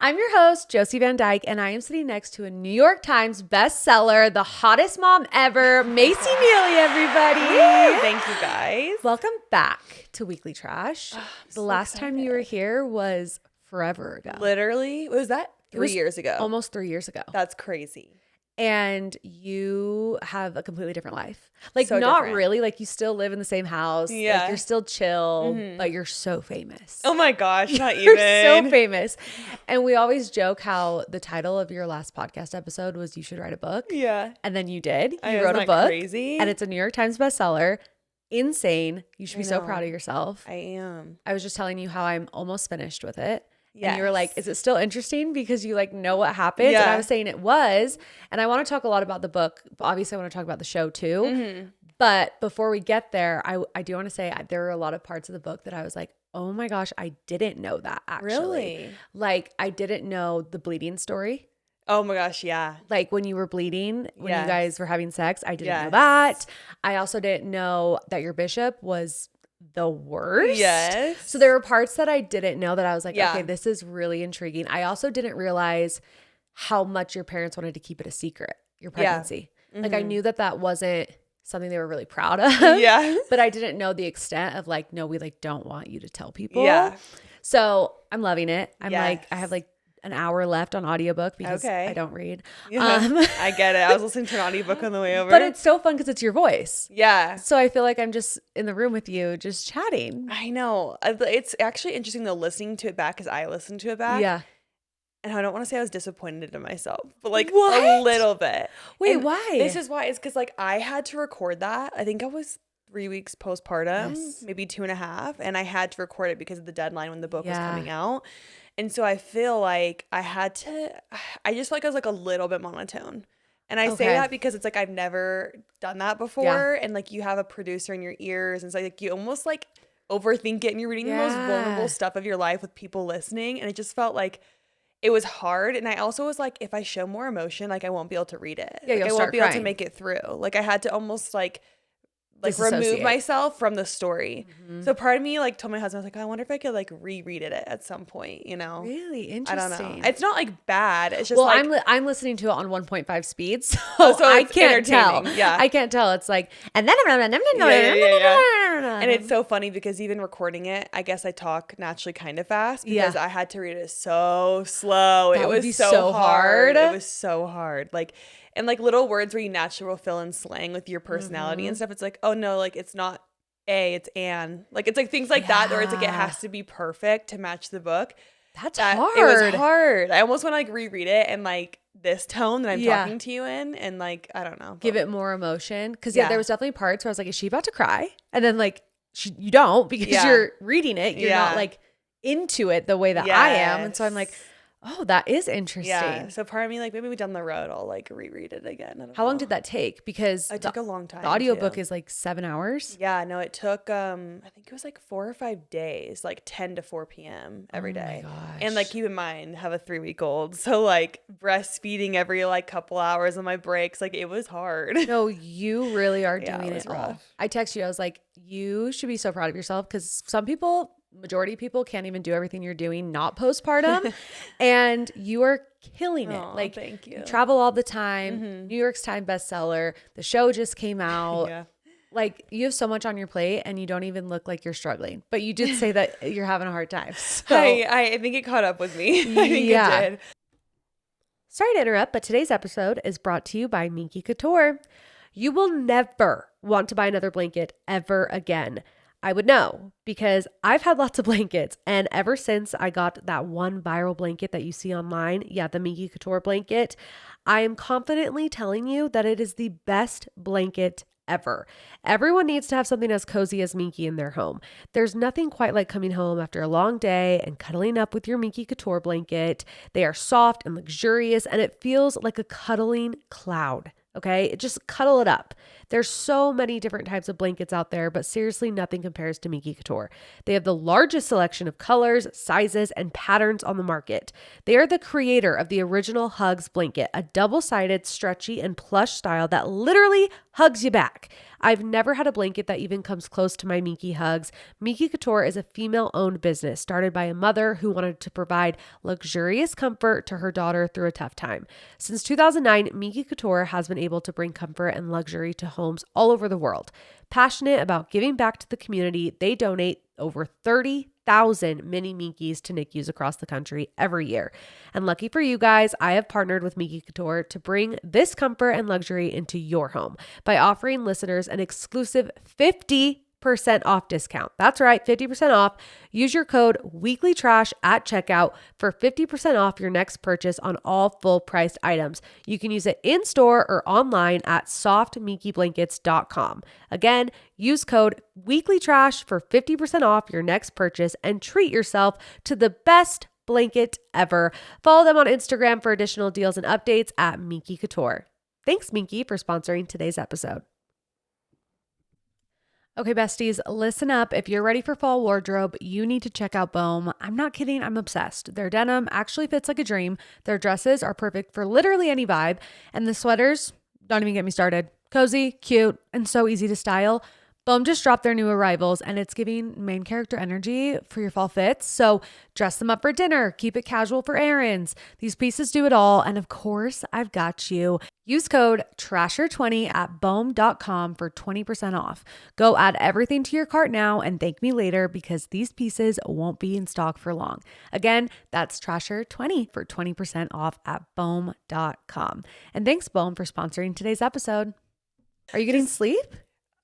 I'm your host, Josie Van Dyke, and I am sitting next to a New York Times bestseller, the hottest mom ever, Mayci Neeley, everybody. Woo! Thank you, guys. Welcome back to Weekly Trash. The last time you were here was forever ago. Literally, what was that? 3 years ago. Almost 3 years ago. That's crazy. And you have a completely different life. Like, So not different. really. Like, you still live in the same house. Yeah. Like, you're still chill, but you're so famous. Oh my gosh, not You're even. so famous. And we always joke how the title of your last podcast episode was You Should Write a Book. Yeah. And then you did. You Isn't wrote a that book. crazy? And it's a New York Times bestseller. Insane. You should be so know. proud of yourself. I am. I was just telling you how I'm almost finished with it. Yes. And you were like, is it still interesting because you like know what happened? Yeah. And I was saying it was. And I want to talk a lot about the book. But obviously, I want to talk about the show too. Mm-hmm. But before we get there, I do want to say there were a lot of parts of the book that I was like, oh my gosh, I didn't know that actually. Really? Like, I didn't know the bleeding story. Oh my gosh, yeah. Like when you were bleeding, when Yes. you guys were having sex, I didn't know Yes. that. I also didn't know that your bishop was the worst. Yes. So there were parts that I didn't know that I was like, Yeah. okay, this is really intriguing. I also didn't realize how much your parents wanted to keep it a secret, your pregnancy. Like I knew that that wasn't something they were really proud of. Yeah. But I didn't know the extent of like, no, we like don't want you to tell people. Yeah. So I'm loving it. I'm like, I Yes. have like an hour left on audiobook because Okay. I don't read. Yeah. I get it. I was listening to an audiobook on the way over. But it's so fun because it's your voice. yeah. So I feel like I'm just in the room with you, just chatting. I know. It's actually interesting though listening to it back because I listened to it back. Yeah. And I don't want to say I was disappointed in myself, but like What? a little bit. Wait, And why? This is why. It's because like I had to record that. I think I was 3 weeks postpartum, Yes. maybe 2.5. And I had to record it because of the deadline when the book was Yeah. coming out. And so I feel like I just felt like I was like a little bit monotone. And I say Okay. that because it's like I've never done that before. And like you have a producer in your ears. And so like you almost like overthink it and you're reading the most Yeah. vulnerable stuff of your life with people listening. And it just felt like it was hard. And I also was like, if I show more emotion, like I won't be able to read it. Yeah, like you'll I start won't be able to crying. make it through. Like I had to almost like remove Disassociate. myself from the story. So part of me like told my husband, I was like, I wonder if I could like reread it at some point, you know? Really I interesting. don't know. It's not like bad. It's just Well, like I'm listening to it on 1.5 speed, so, so I it's can't tell. entertaining. Yeah. I can't tell. It's like, and then And it's so funny because even recording it, I guess I talk naturally kind of fast because Yeah. I had to read it so slow. That It would was be so so hard. hard. It was so hard. Like, and like little words where you naturally will fill in slang with your personality and stuff. It's like, oh no, like it's not A, it's Anne. Like it's like things like that, or it's like it Yeah. has to be perfect to match the book. that's That hard. it was hard. I almost want to like reread it and like this tone that I'm Yeah. talking to you in, and like I don't know, Give it more emotion. Because yeah, Yeah. there was definitely parts where I was like, is she about to cry? And then like, you don't because Yeah. you're reading it. You're not Yeah. like into it the way that I am. And so I'm like, Yes. oh, that is interesting. Yeah. So part of me like maybe down the road I'll like reread it again. I don't How long know. did that take? Because It took a long time. the audiobook too. is like 7 hours. Yeah, no, it took I think it was like 4 or 5 days, like 10 to 4 p.m. every Oh my day. gosh. And like keep in mind, have a 3-week-old. So like breastfeeding every like couple hours on my breaks, like it was hard. No, you really are Yeah, doing it was it all. rough. I text you. I was like, you should be so proud of yourself because majority of people can't even do everything you're doing not postpartum. And you are killing it. Aw, Like, thank you. travel all the time. New York's Times bestseller. The show just came out. Yeah. Like, you have so much on your plate and you don't even look like you're struggling. But you did say that you're having a hard time. So. I think it caught up with me. I think Yeah. it did. Sorry to interrupt, but today's episode is brought to you by Mayci Couture. You will never want to buy another blanket ever again. I would know because I've had lots of blankets, and ever since I got that one viral blanket that you see online, the Mayci Couture blanket, I am confidently telling you that it is the best blanket ever. Everyone needs to have something as cozy as Mayci in their home. There's nothing quite like coming home after a long day and cuddling up with your Mayci Couture blanket. They are soft and luxurious, and it feels like a cuddling cloud. Okay, just cuddle it up. There's so many different types of blankets out there, but seriously, nothing compares to Mayci Couture. They have the largest selection of colors, sizes, and patterns on the market. They are the creator of the original Hugs blanket, a double-sided, stretchy, and plush style that literally hugs you back. I've never had a blanket that even comes close to my Minky Hugs. Minky Couture is a female-owned business started by a mother who wanted to provide luxurious comfort to her daughter through a tough time. Since 2009, Minky Couture has been able to bring comfort and luxury to homes all over the world. Passionate about giving back to the community, they donate over 30,000 mini Minkies to NICUs across the country every year. And lucky for you guys, I have partnered with Minky Couture to bring this comfort and luxury into your home by offering listeners an exclusive 50% off discount. That's right, 50% off. Use your code weeklytrash at checkout for 50% off your next purchase on all full priced items. You can use it in store or online at softminkyblankets.com. Again, use code weeklytrash for 50% off your next purchase and treat yourself to the best blanket ever. Follow them on Instagram for additional deals and updates at Minky Couture. Thanks, Minky, for sponsoring today's episode. Okay, besties, listen up. If you're ready for fall wardrobe, you need to check out BOEM. I'm not kidding. I'm obsessed. Their denim actually fits like a dream. Their dresses are perfect for literally any vibe. And the sweaters, don't even get me started. Cozy, cute, and so easy to style. BOEM just dropped their new arrivals and it's giving main character energy for your fall fits. So dress them up for dinner, keep it casual for errands. These pieces do it all. And of course, I've got you. Use code TRASHER20 at boem.com for 20% off. Go add everything to your cart now and thank me later because these pieces won't be in stock for long. Again, that's TRASHER20 for 20% off at boem.com. And thanks, BOEM, for sponsoring today's episode. Are you getting sleep?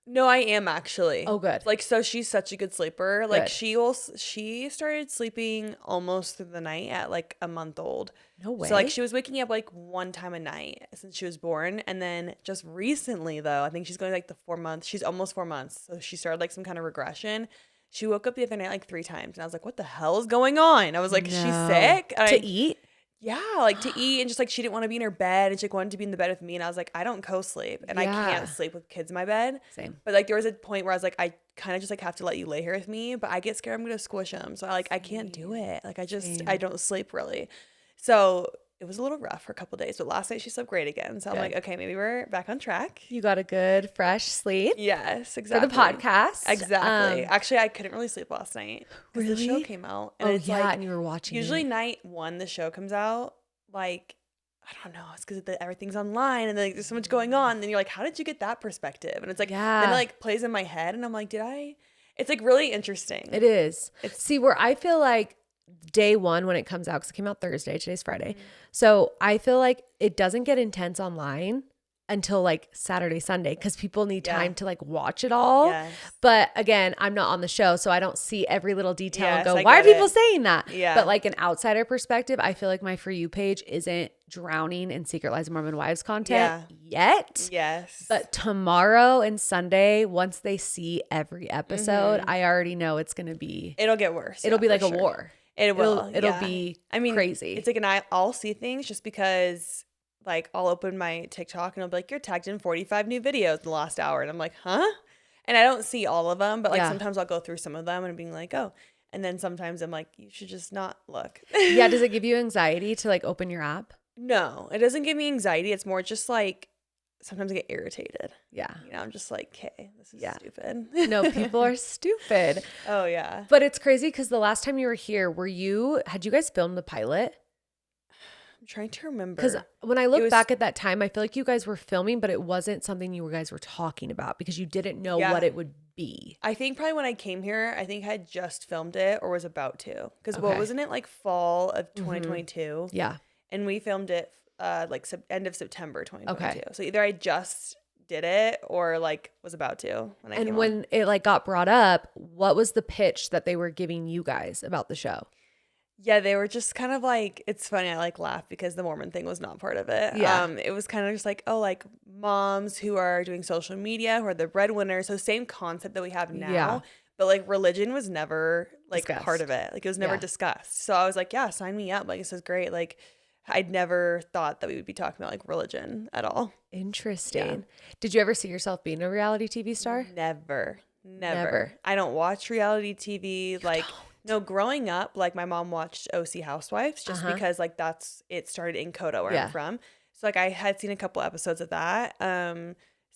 No, I am actually. Oh, good. Like, so she's such a good sleeper. Like, Good. she started sleeping almost through the night at like a month old. No way. So like she was waking me up like one time a night since she was born. And then just recently though, I think she's going like the 4 months. She's almost 4 months. So she started like some kind of regression. She woke up the other night like 3 times. And I was like, what the hell is going on? I was like, is she sick? To eat? Yeah, like to eat, and just like she didn't want to be in her bed and she like, wanted to be in the bed with me, and I was like, I don't co-sleep and I can't sleep with kids in my bed. Same. But like there was a point where I was like, I kind of just like have to let you lay here with me, but I get scared I'm gonna squish them, so I can't do it. Like I don't sleep really. So it was a little rough for a couple of days, but last night she slept great again. So I'm like, okay, maybe we're back on track. You got a good fresh sleep. Yes, exactly. For the podcast. Exactly. Actually, I couldn't really sleep last night because the show came out. And it's like, and you were watching usually night 1 the show comes out. Like, I don't know, it's because everything's online and like there's so much going on. And then you're like, how did you get that perspective? And it's like, then it like plays in my head and I'm like, it's like really interesting. It is. See, where I feel like day 1 when it comes out, because it came out Thursday, today's Friday. So I feel like it doesn't get intense online until like Saturday, Sunday, because people need time to like watch it all. Yes. But again, I'm not on the show, so I don't see every little detail and go, why are people saying that? Yeah. But like an outsider perspective, I feel like my For You page isn't drowning in Secret Lives of Mormon Wives content yet. Yes. But tomorrow and Sunday, once they see every episode, I already know it's going to be. It'll get worse. It'll be like a war. It will. It'll be crazy. It's like I'll see things just because like I'll open my TikTok and I'll be like, you're tagged in 45 new videos in the last hour. And I'm like, huh? And I don't see all of them, but like sometimes I'll go through some of them and being like, oh. And then sometimes I'm like, you should just not look. Yeah. Does it give you anxiety to like open your app? No, it doesn't give me anxiety. It's more just like sometimes I get irritated. Yeah. You know, I'm just like, okay, this is stupid. No, people are stupid. Oh, yeah. But it's crazy because the last time you were here, had you guys filmed the pilot? I'm trying to remember. Because when I look back at that time, I feel like you guys were filming, but it wasn't something you guys were talking about because you didn't know what it would be. I think probably when I came here, I think I had just filmed it or was about to. Because wasn't it like fall of 2022? Yeah. And we filmed it like end of September 2022. So either I just did it or like was about to when I came on. When it like got brought up, what was the pitch that they were giving you guys about the show? Yeah, they were just kind of like, it's funny, I like laugh because the Mormon thing was not part of it. Yeah. It was kind of just like, oh, like moms who are doing social media, who are the breadwinners. So same concept that we have now, but like religion was never like part of it. Like it was never discussed. So I was like, yeah, sign me up. Like this is great. Like I'd never thought that we would be talking about like religion at all. Interesting. Yeah. Did you ever see yourself being a reality TV star? Never. I don't watch reality TV. Like, no, growing up, like my mom watched OC Housewives just because like it started in Coda where I'm from. So like I had seen a couple episodes of that.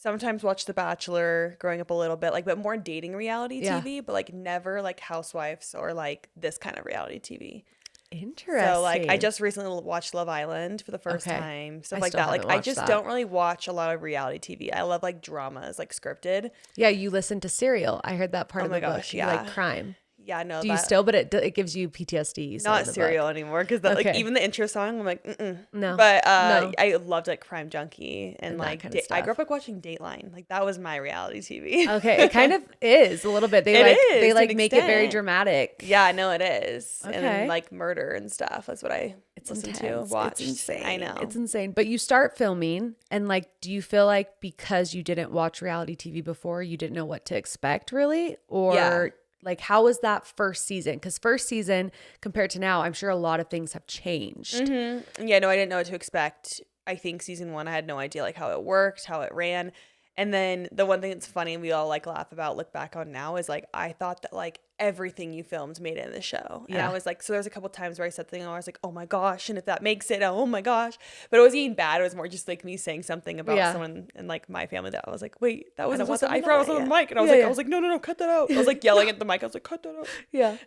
sometimes watch The Bachelor growing up a little bit, like, but more dating reality Yeah. TV, but like never like Housewives or like this kind of reality TV. Interesting. So like I just recently watched Love Island for the first Okay. time, stuff I like still that. Like haven't I watched just that. don't really watch a lot of reality TV. I love like dramas, like scripted. Yeah, you listen to Serial. I heard that part Oh of my the book. gosh, You like yeah. crime. Yeah, no, Do you that still? But it gives you PTSD. You said in not the Serial book. anymore because that like Okay. even the intro song, I'm like, No. But No. I loved like Crime Junkie and And that like kind of I grew stuff. up like watching Dateline. Like that was my reality TV. Okay, it kind of is a little bit. They It they is to like an make it very extent. dramatic. Yeah, I know it is. And then Okay. like murder and stuff. That's what I It's listened intense. to, watched. It's insane. I know. It's insane. But you start filming, and like, do you feel like because you didn't watch reality TV before, you didn't know what to expect, really, or Yeah. like how was that first season? Because first season compared to now, I'm sure a lot of things have changed. Mm-hmm. Yeah, no, I didn't know what to expect. I think season 1, I had no idea like how it worked, how it ran. And then the one thing that's funny and we all like laugh about, look back on now, is like I thought that like everything you filmed made it in the show. And Yeah. I was like, so there's a couple times where I said something and I was like, oh my gosh, and if that makes it, oh my gosh. But it wasn't even bad. It was more just like me saying something about Yeah. someone in like my family that I was like, wait, that wasn't don't want supposed to, I them to forgot I know was that on the yet. mic. And I was Yeah, like, yeah. I was like, no, cut that out. I was like yelling at the mic. I was like, cut that out. Yeah.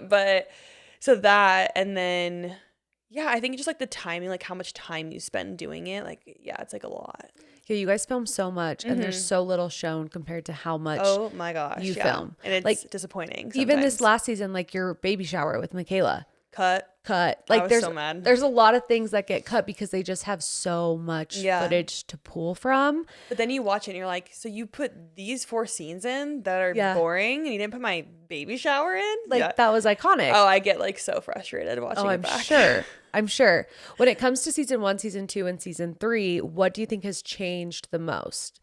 But so that, and then yeah, I think just like the timing, like how much time you spend doing it. Like, yeah, it's like a lot. Yeah, you guys film so much, and there's so little shown compared to how much Oh my gosh. you yeah. film. And it's Like, disappointing. even this sometimes. last season, like your baby shower with Michaela. cut. Like was there's so mad. there's a lot of things that get cut because they just have so much Yeah. footage to pull from. But then you watch it and you're like, so you put these 4 scenes in that are Yeah. boring and you didn't put my baby shower in? Like Yeah. that was iconic. Oh, I get like so frustrated watching Oh, it I'm back. sure. I'm sure. When it comes to season 1, season 2, and season 3, what do you think has changed the most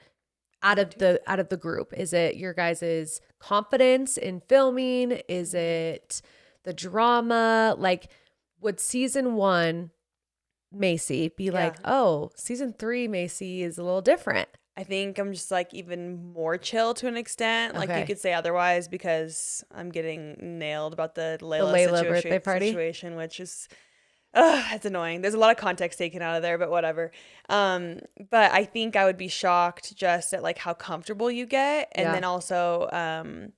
out of the group? Is it your guys' confidence in filming? Is it the drama? Like, would season 1 Mayci be like, oh, season 3 Mayci is a little different? I think I'm just like even more chill to an extent. Like Okay. you could say otherwise because I'm getting nailed about the Layla, Layla birthday party? situation, which is it's annoying. There's a lot of context taken out of there, but whatever. But I think I would be shocked just at like how comfortable you get. And Yeah. then also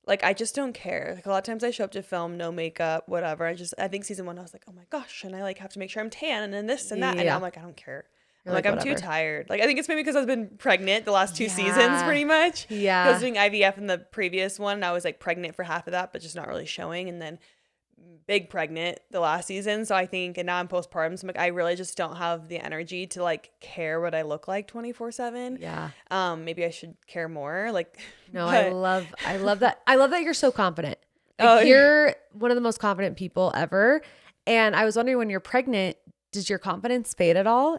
like I just don't care. Like a lot of times I show up to film, no makeup, whatever. I think season 1 I was like, oh my gosh, and I like have to make sure I'm tan and then this and that. And Yeah. I'm like, I don't care. You're I'm like, too whatever. tired. Like I think it's maybe because I've been pregnant the last 2 seasons Yeah. pretty much. Yeah. I was doing IVF in the previous one and I was like pregnant for half of that, but just not really showing. And then big pregnant the last season. So I think, and now I'm postpartum. So I'm like, I really just don't have the energy to like care what I look like 24/7. Yeah. Maybe I should care more. Like, No, but- I love that. I love that you're so confident. Like, Oh, you're one of the most confident people ever. And I was wondering, when you're pregnant, does your confidence fade at all?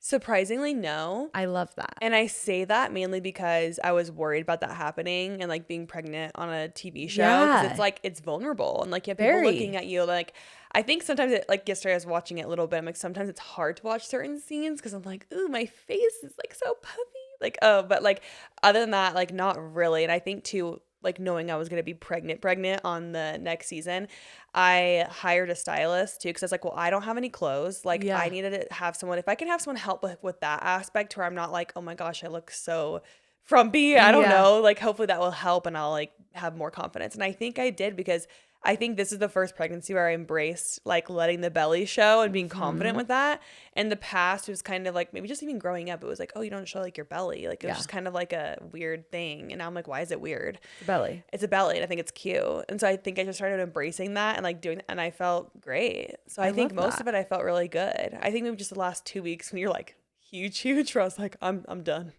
Surprisingly, no. I love that. And I say that mainly because I was worried about that happening and like being pregnant on a TV show. Because Yeah. it's like, it's vulnerable and like you have people Very. looking at you. Like, I think sometimes it, like yesterday I was watching it a little bit. I'm like, sometimes it's hard to watch certain scenes because I'm like, ooh, my face is like so puffy. Like, oh, but like other than that, like not really. And I think too, like knowing I was going to be pregnant on the next season, I hired a stylist too. Cause I was like, well, I don't have any clothes. Like Yeah. I needed to have someone, if I can have someone help with that aspect where I'm not like, oh my gosh, I look so frumpy. I don't Yeah. know. Like hopefully that will help and I'll like have more confidence. And I think I did because I think this is the first pregnancy where I embraced like letting the belly show and being confident with that. In the past, it was kind of like maybe just even growing up, it was like, oh, you don't show like your belly. Like it was Yeah. just kind of like a weird thing. And now I'm like, why is it weird? Belly. It's a belly and I think it's cute. And so I think I just started embracing that and like doing, and I felt great. So I think love most that. of it I felt really good. I think maybe just the last 2 weeks when you're like huge, where I was like, I'm done.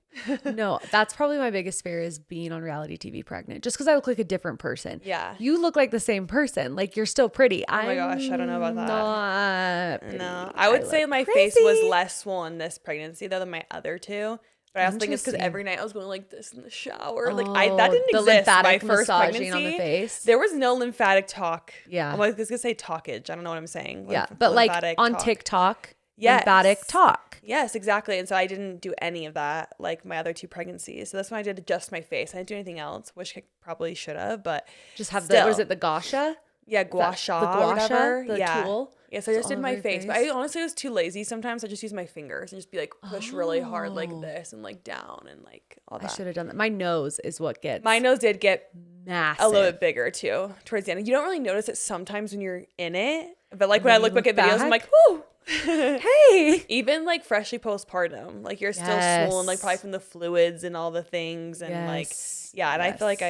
No, that's probably my biggest fear, is being on reality TV pregnant. Just because I look like a different person. Yeah. You look like the same person. Like, you're still pretty. Oh my gosh, I don't know about that. Not pretty. No, I would say look my face was crazy. less swollen this pregnancy though than my other two. But I also think it's because Interesting. every night I was going like this in the shower. Like Oh, that didn't the exist. My lymphatic first massaging pregnancy on the face. there was no lymphatic talk. I'm Yeah. like, I was gonna say talkage. I don't know what I'm saying. Yeah, but like Lymphatic on talk. TikTok, Yes. lymphatic talk. Yes, exactly. And so I didn't do any of that like my other two pregnancies. So that's when I did just my face. I didn't do anything else, which I probably should have, but Just have still. the, was it the gua sha? Yeah, gua sha The or gua sha, whatever. the yeah. tool. Yeah, so I just all did over my your face. But face? I honestly was too lazy sometimes. I just use my fingers and just be like push really hard like Oh. this and like down and like all I that. should have done that. My nose is what My gets nose did get massive. a little bit bigger too towards the end. You don't really notice it sometimes when you're in it. But like And when I then you look back look at videos, I'm back. like, whoo. Hey. Even like freshly postpartum, like you're still Yes. swollen, like probably from the fluids and all the things. And like, Yes. yeah. And I feel like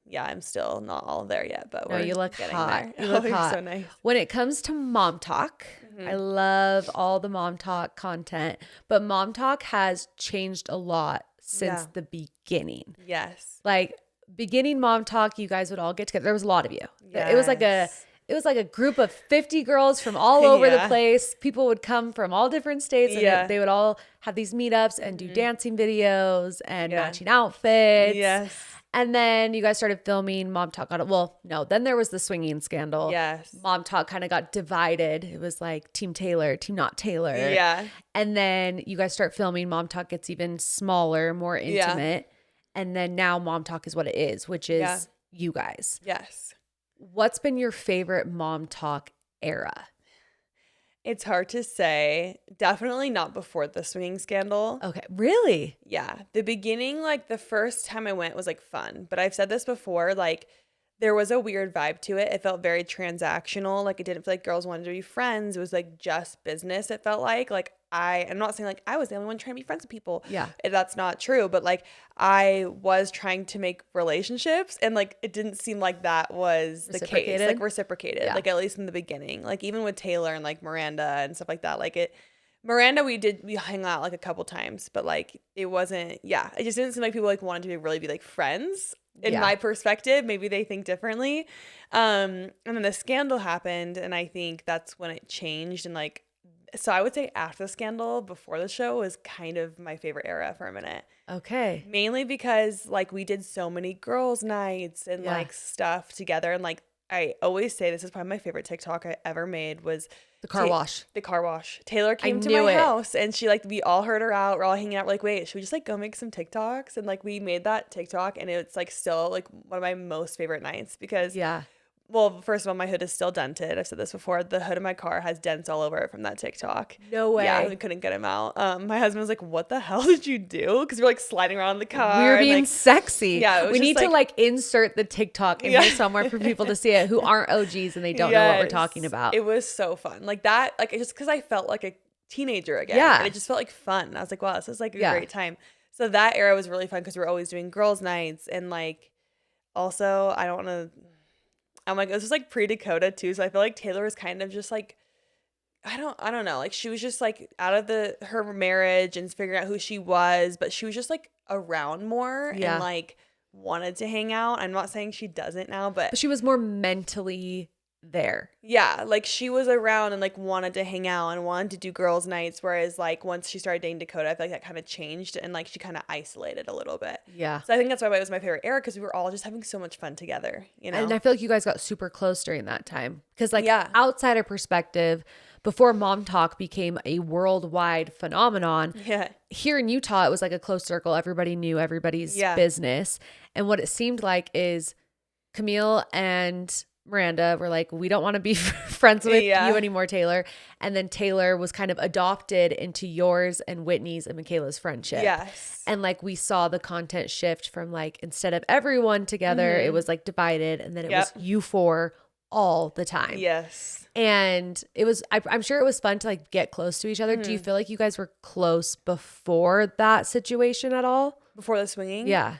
Yes. I'm still not all there yet, but No, we're you look getting hot. there. You look Oh, you're hot. so nice. When it comes to mom talk, I love all the mom talk content, but mom talk has changed a lot since the beginning. Yes. Like beginning mom talk, you guys would all get together. There was a lot of you. Yes. It was like a group of 50 girls from all over the Yeah. place. People would come from all different states and Yeah. they would all have these meetups and do dancing videos and Yeah. matching outfits. Yes. And then you guys started filming Mom Talk on it. Well, no, then there was the swinging scandal. Yes. Mom Talk kind of got divided. It was like Team Taylor, Team Not Taylor. Yeah. And then you guys start filming. Mom Talk gets even smaller, more intimate. And then now Mom Talk is what it is, which is you guys. Yes. What's been your favorite Mom Talk era? It's hard to say. Definitely not before the swinging scandal. Okay, really? Yeah. The beginning, like the first time I went was like fun. But I've said this before, like there was a weird vibe to it. It felt very transactional. Like it didn't feel like girls wanted to be friends. It was like just business, it felt like. Like I'm not saying like I was the only one trying to be friends with people. Yeah. That's not true. But like I was trying to make relationships and like it didn't seem like that was the case. Like reciprocated. Yeah. Like at least in the beginning. Like even with Taylor and like Miranda and stuff like that. Like Miranda, we hung out like a couple times, but like it wasn't, it just didn't seem like people like wanted to really be like friends. In my perspective, maybe they think differently. And then the scandal happened, and I think that's when it changed. And like, so I would say after the scandal, before the show was kind of my favorite era for a minute. Okay. Mainly because like we did so many girls' nights and like stuff together. And like I always say, this is probably my favorite TikTok I ever made was The car wash. The car wash. Taylor came to knew my it. house and she like, we all heard her out. We're all hanging out. We're like, wait, should we just like go make some TikToks? And like we made that TikTok and it's like still like one of my most favorite nights because well, first of all, my hood is still dented. I've said this before. The hood of my car has dents all over it from that TikTok. No way. Yeah, we couldn't get him out. My husband was like, what the hell did you do? Because we're like sliding around the car. We were being like, sexy. Yeah, we need to like insert the TikTok in here somewhere for people to see it who aren't OGs and they don't know what we're talking about. It was so fun. Like that, like just because I felt like a teenager again. Yeah. And it just felt like fun. I was like, wow, this is like a great time. So that era was really fun because we were always doing girls' nights. And like, also, I don't want to... I'm like, this was like pre-Dakota too, so I feel like Taylor was kind of just like, I don't know, like she was just like out of her marriage and figuring out who she was, but she was just like around more and like wanted to hang out. I'm not saying she doesn't now, but she was more mentally there. Yeah, like she was around and like wanted to hang out and wanted to do girls' nights, whereas like once she started dating Dakota, I feel like that kind of changed and like she kind of isolated a little bit. Yeah. So I think that's why it was my favorite era because we were all just having so much fun together, you know? And I feel like you guys got super close during that time because like outsider perspective, before Mom Talk became a worldwide phenomenon, here in Utah, it was like a close circle. Everybody knew everybody's business. And what it seemed like is Camille and Miranda were like, we don't want to be friends with you anymore, Taylor. And then Taylor was kind of adopted into yours and Whitney's and Michaela's friendship. Yes. And like we saw the content shift from like instead of everyone together, it was like divided. And then it was you four all the time. Yes. And it was, I'm sure it was fun to like get close to each other. Do you feel like you guys were close before that situation at all? Before the swinging? Yeah.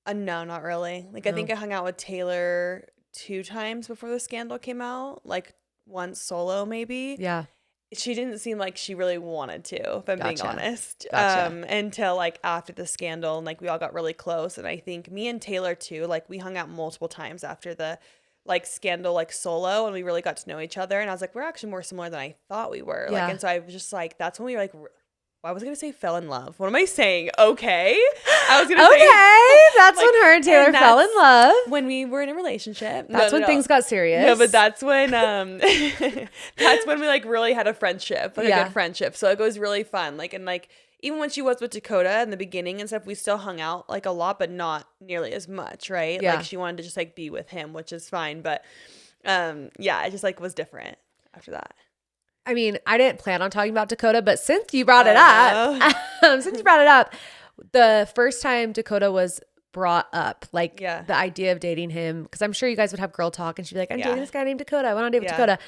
No, not really. Like I think I hung out with Taylor 2 times before the scandal came out, like once solo maybe. Yeah. She didn't seem like she really wanted to, if I'm being honest. Gotcha. Until like after the scandal and like we all got really close. And I think me and Taylor too, like we hung out multiple times after the like scandal, like solo, and we really got to know each other. And I was like, we're actually more similar than I thought we were. Like, and so I was just like, that's when we like, I was going to say fell in love. What am I saying? Okay. I was going to say. That's like, when her and Taylor fell in love. When we were in a relationship. That's when things got serious. No, but that's when, that's when we like really had a friendship, like a good friendship. So it was really fun. Like, and like, even when she was with Dakota in the beginning and stuff, we still hung out like a lot, but not nearly as much. Right. Yeah. Like she wanted to just like be with him, which is fine. But, it just like was different after that. I mean, I didn't plan on talking about Dakota, but since you brought it I up, the first time Dakota was brought up, like Yeah. the idea of dating him, because I'm sure you guys would have girl talk and she'd be like, I'm dating Yeah. this guy named Dakota. I want to date with Yeah. Dakota.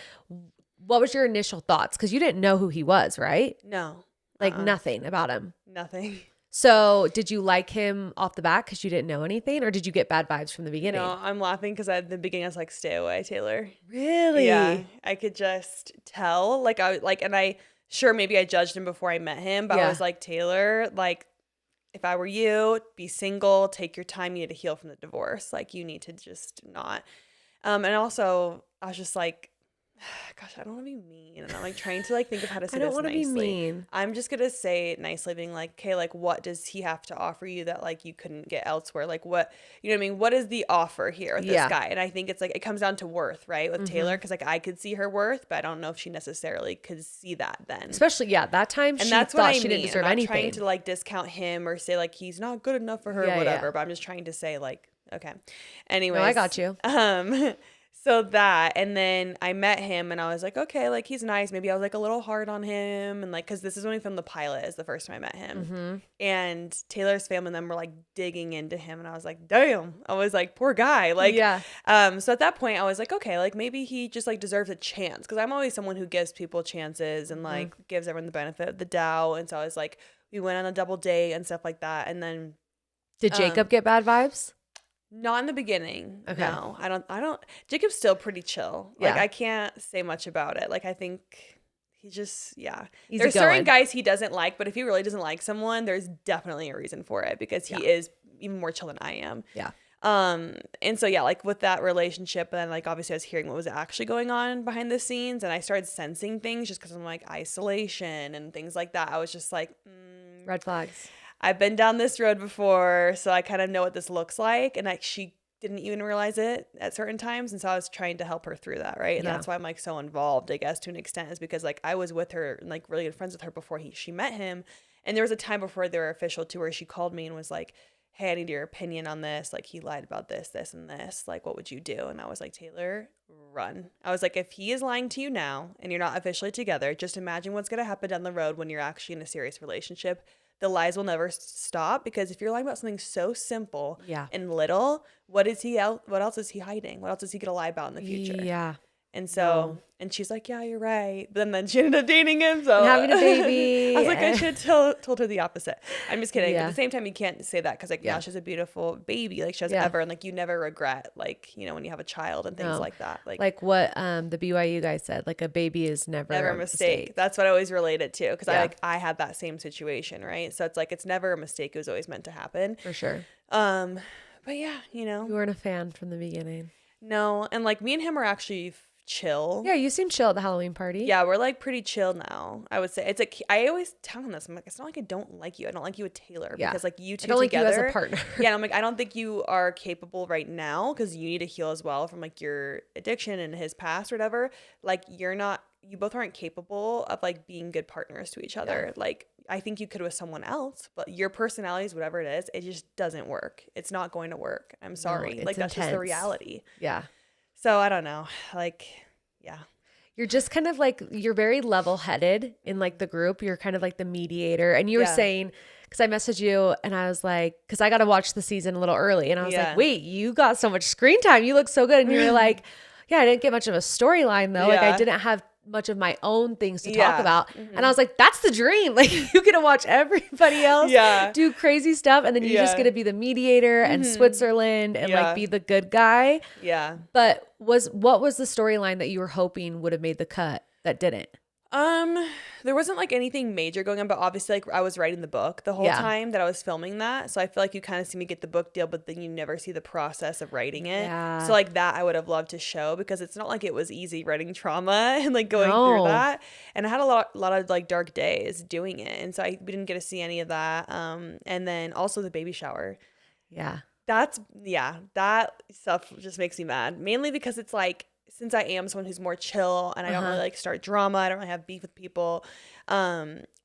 What was your initial thoughts? Because you didn't know who he was, right? No. Like nothing about him. Nothing. So did you like him off the bat because you didn't know anything, or did you get bad vibes from the beginning? No, I'm laughing because at the beginning I was like, stay away, Taylor. Really? Yeah. I could just tell. Like and I sure maybe I judged him before I met him, but I was like, Taylor, like if I were you, be single, take your time, you need to heal from the divorce. Like you need to just not. And also I was just like, gosh, I don't want to be mean. And I'm like trying to like think of how to say I don't this want to nicely. be mean. I'm just gonna say it nicely, being like, okay, like what does he have to offer you that like you couldn't get elsewhere? Like what, you know what I mean? What is the offer here with this guy? And I think it's like it comes down to worth, right? With Taylor, because like I could see her worth, but I don't know if she necessarily could see that then. Especially that time And she that's thought what I she didn't mean. deserve I'm not anything. trying to like discount him or say like he's not good enough for her or whatever, but I'm just trying to say like, okay. Anyways. No, I got you. So that, and then I met him and I was like, okay, like he's nice. Maybe I was like a little hard on him. And like, cause this is when we filmed the pilot is the first time I met him. And Taylor's family and them were like digging into him. And I was like, damn, I was like, poor guy. Like, so at that point I was like, okay, like maybe he just like deserves a chance. Cause I'm always someone who gives people chances and like gives everyone the benefit of the doubt. And so I was like, we went on a double date and stuff like that. And then did Jacob get bad vibes? Not in the beginning. Okay. No, I don't. Jacob's still pretty chill. Like I can't say much about it. Like I think he just, there's certain guys he doesn't like, but if he really doesn't like someone, there's definitely a reason for it because he is even more chill than I am. Yeah. And so like with that relationship, and then like obviously I was hearing what was actually going on behind the scenes, and I started sensing things just because I'm like isolation and things like that. I was just like, red flags. I've been down this road before, so I kind of know what this looks like. And she didn't even realize it at certain times. And so I was trying to help her through that, right? And that's why I'm like so involved, I guess, to an extent, is because like I was with her and like really good friends with her before she met him. And there was a time before they were official too where she called me and was like, hey, I need your opinion on this. Like he lied about this, this, and this. Like, what would you do? And I was like, Taylor, run. I was like, if he is lying to you now and you're not officially together, just imagine what's going to happen down the road when you're actually in a serious relationship. The lies will never stop, because if you're lying about something so simple and little, what else is he hiding? What else is he gonna lie about in the future? Yeah. And so, and she's like, yeah, you're right. But then she ended up dating him. So and having a baby. I was like, I should have told her the opposite. I'm just kidding. Yeah. But at the same time, you can't say that because like now she has a beautiful baby. Like she has ever, and like you never regret like, you know, when you have a child and things like that. Like what the BYU guy said, like a baby is never a mistake. That's what I always related to, because I had that same situation, right? So it's like it's never a mistake. It was always meant to happen. For sure. But yeah, you know. You weren't a fan from the beginning. No, and like me and him are actually chill. Yeah, you seem chill at the Halloween party. Yeah, we're like pretty chill now. I would say it's like I always tell him this. I'm like, it's not like I don't like you. I don't like you with Taylor because like you two I don't together. like you as a partner. Yeah, I'm like I don't think you are capable right now because you need to heal as well from like your addiction and his past or whatever. Like you both aren't capable of like being good partners to each other. Like I think you could with someone else, but your personalities, whatever it is, it just doesn't work. It's not going to work. I'm sorry. No, like that's just the reality. Yeah. So I don't know. Like, yeah. You're just kind of like, you're very level-headed in like the group. You're kind of like the mediator. And you were saying, because I messaged you and I was like, because I got to watch the season a little early. And I was like, wait, you got so much screen time. You look so good. And you were like, yeah, I didn't get much of a storyline though. Like I didn't have much of my own things to talk about. And I was like, that's the dream. Like you get to watch everybody else do crazy stuff. And then you just get to be the mediator and Switzerland and like be the good guy. Yeah. But what was the storyline that you were hoping would have made the cut that didn't? There wasn't like anything major going on, but obviously like I was writing the book the whole time that I was filming that. So I feel like you kind of see me get the book deal, but then you never see the process of writing it. Yeah. So like that I would have loved to show, because it's not like it was easy writing trauma and like going through that. And I had a lot of like dark days doing it. And so we didn't get to see any of that. And then also the baby shower. Yeah. That stuff just makes me mad. Mainly because it's like, since I am someone who's more chill and I don't really like start drama, I don't really have beef with people.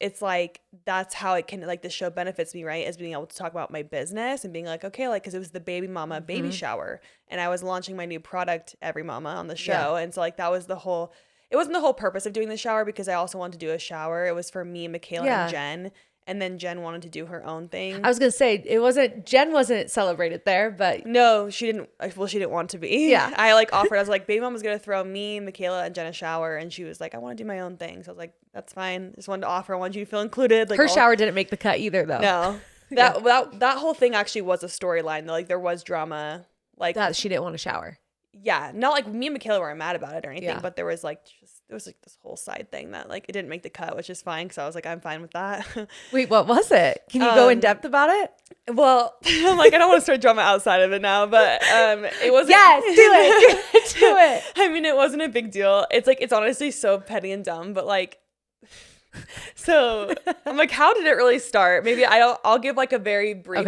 It's like, that's how it can, like the show benefits me, right? Is being able to talk about my business and being like, okay, like, cause it was the baby mama baby shower and I was launching my new product, Every Mama, on the show. And so like, that was the whole, it wasn't the whole purpose of doing the shower because I also wanted to do a shower. It was for me, Michaela, and Jen. And then Jen wanted to do her own thing. I was going to say, Jen wasn't celebrated there, but. No, she didn't. Well, she didn't want to be. Yeah. I like offered, I was like, baby mom was going to throw me, Michaela, and Jen a shower. And she was like, I want to do my own thing. So I was like, that's fine. Just wanted to offer. I want you to feel included. Like her shower didn't make the cut either, though. No. That whole thing actually was a storyline. Like there was drama. Like that she didn't want to shower. Yeah. Not like me and Michaela weren't mad about it or anything, but there was like this whole side thing that like it didn't make the cut, which is fine because I was like, I'm fine with that. Wait, what was it? Can you go in depth about it? Well, I'm like, I don't want to start drama outside of it now, but it wasn't. Yes, do it. I mean, it wasn't a big deal. It's honestly so petty and dumb, but like, so I'm like, how did it really start? Maybe I'll give like a very brief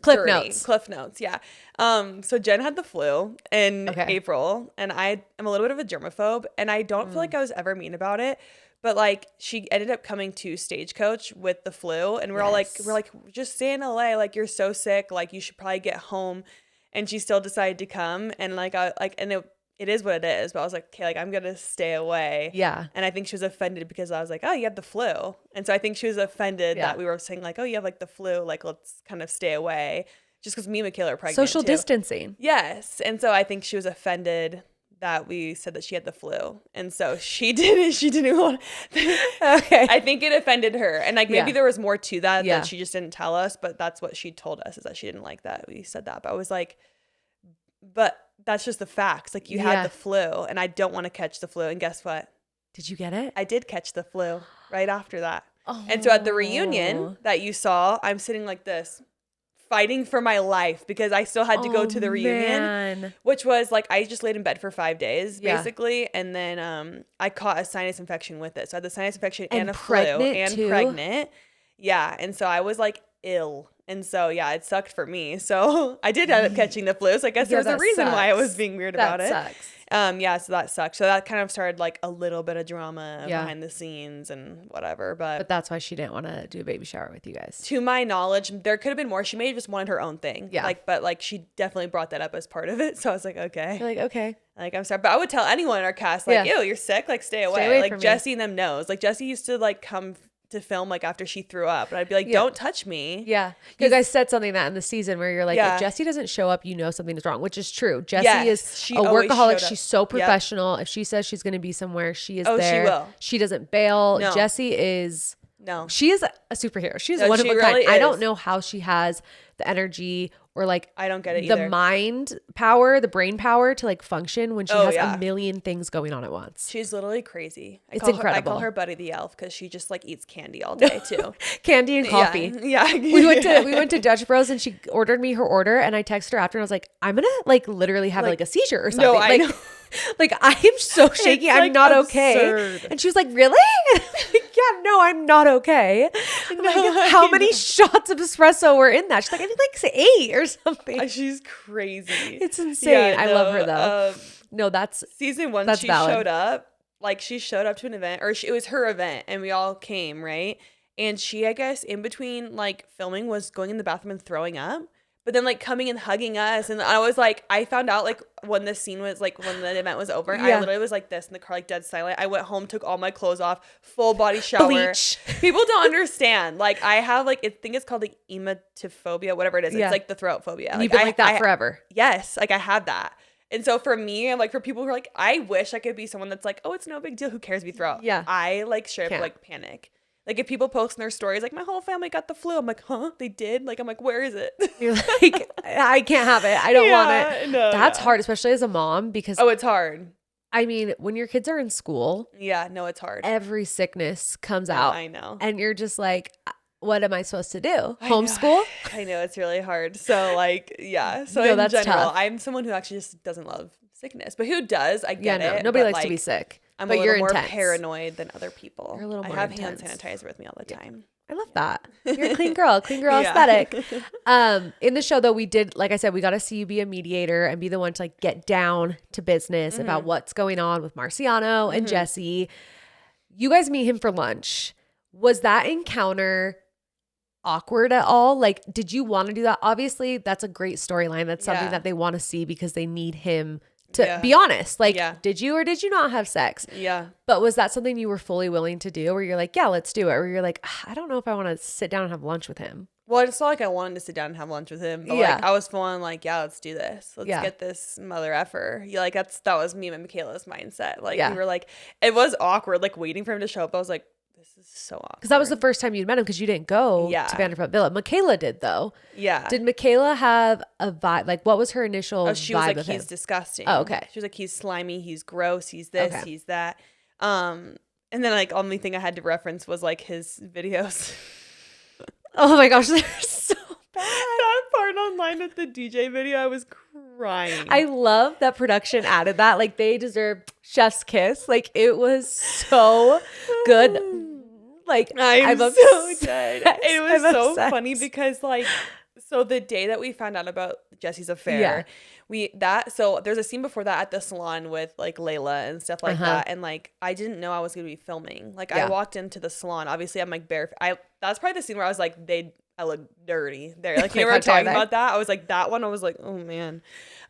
Cliff notes. Yeah. So Jen had the flu in April, and I'm a little bit of a germaphobe, and I don't feel like I was ever mean about it, but like she ended up coming to Stagecoach with the flu, and we're like, just stay in LA, like you're so sick, like you should probably get home, and she still decided to come, and it is what it is, but I was like, okay, like I'm gonna stay away. Yeah. And I think she was offended because I was like, oh, you have the flu. And so I think she was offended that we were saying like, oh, you have like the flu, like let's kind of stay away. Just because me and Michaela are pregnant. Social distancing. Yes. And so I think she was offended that we said that she had the flu. And so she didn't want Okay. I think it offended her. And like maybe there was more to that she just didn't tell us, but that's what she told us, is that she didn't like that we said that. But I was like, but that's just the facts. Like you had the flu, and I don't want to catch the flu. And guess what? Did you get it? I did catch the flu right after that. Oh. And so at the reunion that you saw, I'm sitting like this, fighting for my life because I still had to go to the reunion, which was like, I just laid in bed for 5 days basically. And then I caught a sinus infection with it. So I had the sinus infection and a flu and pregnant. Yeah. And so I was like ill. And so, it sucked for me. So I did end up catching the flu. So I guess there's a reason why I was being weird about it. That sucks. So that sucked. So that kind of started like a little bit of drama behind the scenes and whatever. But that's why she didn't want to do a baby shower with you guys. To my knowledge, there could have been more. She may have just wanted her own thing. Yeah. But she definitely brought that up as part of it. So I was like, okay. You're like, okay. Like, I'm sorry. But I would tell anyone in our cast, like, ew, you're sick. Like, stay away. Like, Jessie and them knows. Like, Jessie used to like come to film like after she threw up, and I'd be like, don't touch me. Yeah. You guys said something that in the season where you're like, if Jessie doesn't show up, you know something is wrong, which is true. Jessie is a workaholic. She's so professional. If she says she's going to be somewhere, she is there. She will. She doesn't bail. No. Jessie is she is a superhero. She's one of a kind. I don't know how she has the energy or like I don't get it either. The mind power, the brain power to like function when she has a million things going on at once. She's literally crazy. It's incredible. I call her Buddy the Elf because she just like eats candy all day too. Candy and coffee. Yeah. we went to Dutch Bros and she ordered me her order, and I texted her after and I was like, I'm gonna like literally have like a seizure or something. No, I know. Like I am so shaky. I'm not okay. And she was like, really? Yeah, no, I'm not okay. Like, how many shots of espresso were in that? She's like, I think like 8 or something. She's crazy. It's insane. I love her though. No, that's season 1. She showed up. Like she showed up to an event, or it was her event, and we all came, right? And she, I guess, in between like filming, was going in the bathroom and throwing up. But then like coming and hugging us, and I was like, I found out like when the scene was like when the event was over, I literally was like this in the car, like dead silent. I went home, took all my clothes off, full body shower. Bleach. People don't understand. Like I have like I think it's called like emetophobia, whatever it is. It's like the throat phobia. You've been like that forever. Yes, like I have that. And so for me, like for people who are like, I wish I could be someone that's like, oh, it's no big deal. Who cares if you throw up? Yeah. I like straight up like panic. Like if people post in their stories, like my whole family got the flu. I'm like, huh? They did? Like, I'm like, where is it? You're like, I can't have it. I don't want it. No, that's hard, especially as a mom, because it's hard. I mean, when your kids are in school, it's hard. Every sickness comes out. I know. And you're just like, what am I supposed to do? Homeschool? I know, it's really hard. So like, So in that's general, tough. I'm someone who actually just doesn't love sickness, but who does? I get it. Nobody likes to be sick. I'm but a little more intense. paranoid than other people. You're a little more I have intense. hand sanitizer with me all the time. I love that. You're a clean girl aesthetic. In the show though, we did, like I said, we got to see you be a mediator and be the one to like get down to business about what's going on with Marciano and Jessie. You guys meet him for lunch. Was that encounter awkward at all? Like, did you want to do that? Obviously, that's a great storyline. That's something that they want to see because they need him to be honest. Like, Yeah. did you or did you not have sex? Yeah. But was that something you were fully willing to do, where you're like, yeah, let's do it? Or you're like, I don't know if I want to sit down and have lunch with him. Well, it's not like I wanted to sit down and have lunch with him, but like I was feeling like, yeah, let's do this. Let's get this mother effer. Yeah, like that was me and Michaela's mindset. Like we were like, it was awkward, like waiting for him to show up. I was like, this is so awkward. Because that was the first time you'd met him, because you didn't go to Vanderpump Villa. Michaela did, though. Yeah. Did Michaela have a vibe? Like, what was her initial she was vibe like, of he's him? disgusting. Oh, okay. She was like, he's slimy, he's gross, he's this, he's that. And then like only thing I had to reference was like his videos. Oh my gosh, they're so bad. That part online with the DJ video, I was crying. I love that production added that. Like, they deserve chef's kiss. Like, it was so good. Like, I'm so dead. It was so funny because like, so the day that we found out about Jesse's affair, so there's a scene before that at the salon with like Layla and stuff like that, and like I didn't know I was gonna be filming. Like I walked into the salon, obviously I'm like bare. That's probably the scene where I was like, I look dirty there. Like we were talking about that. I was like, that one. I was like, oh man,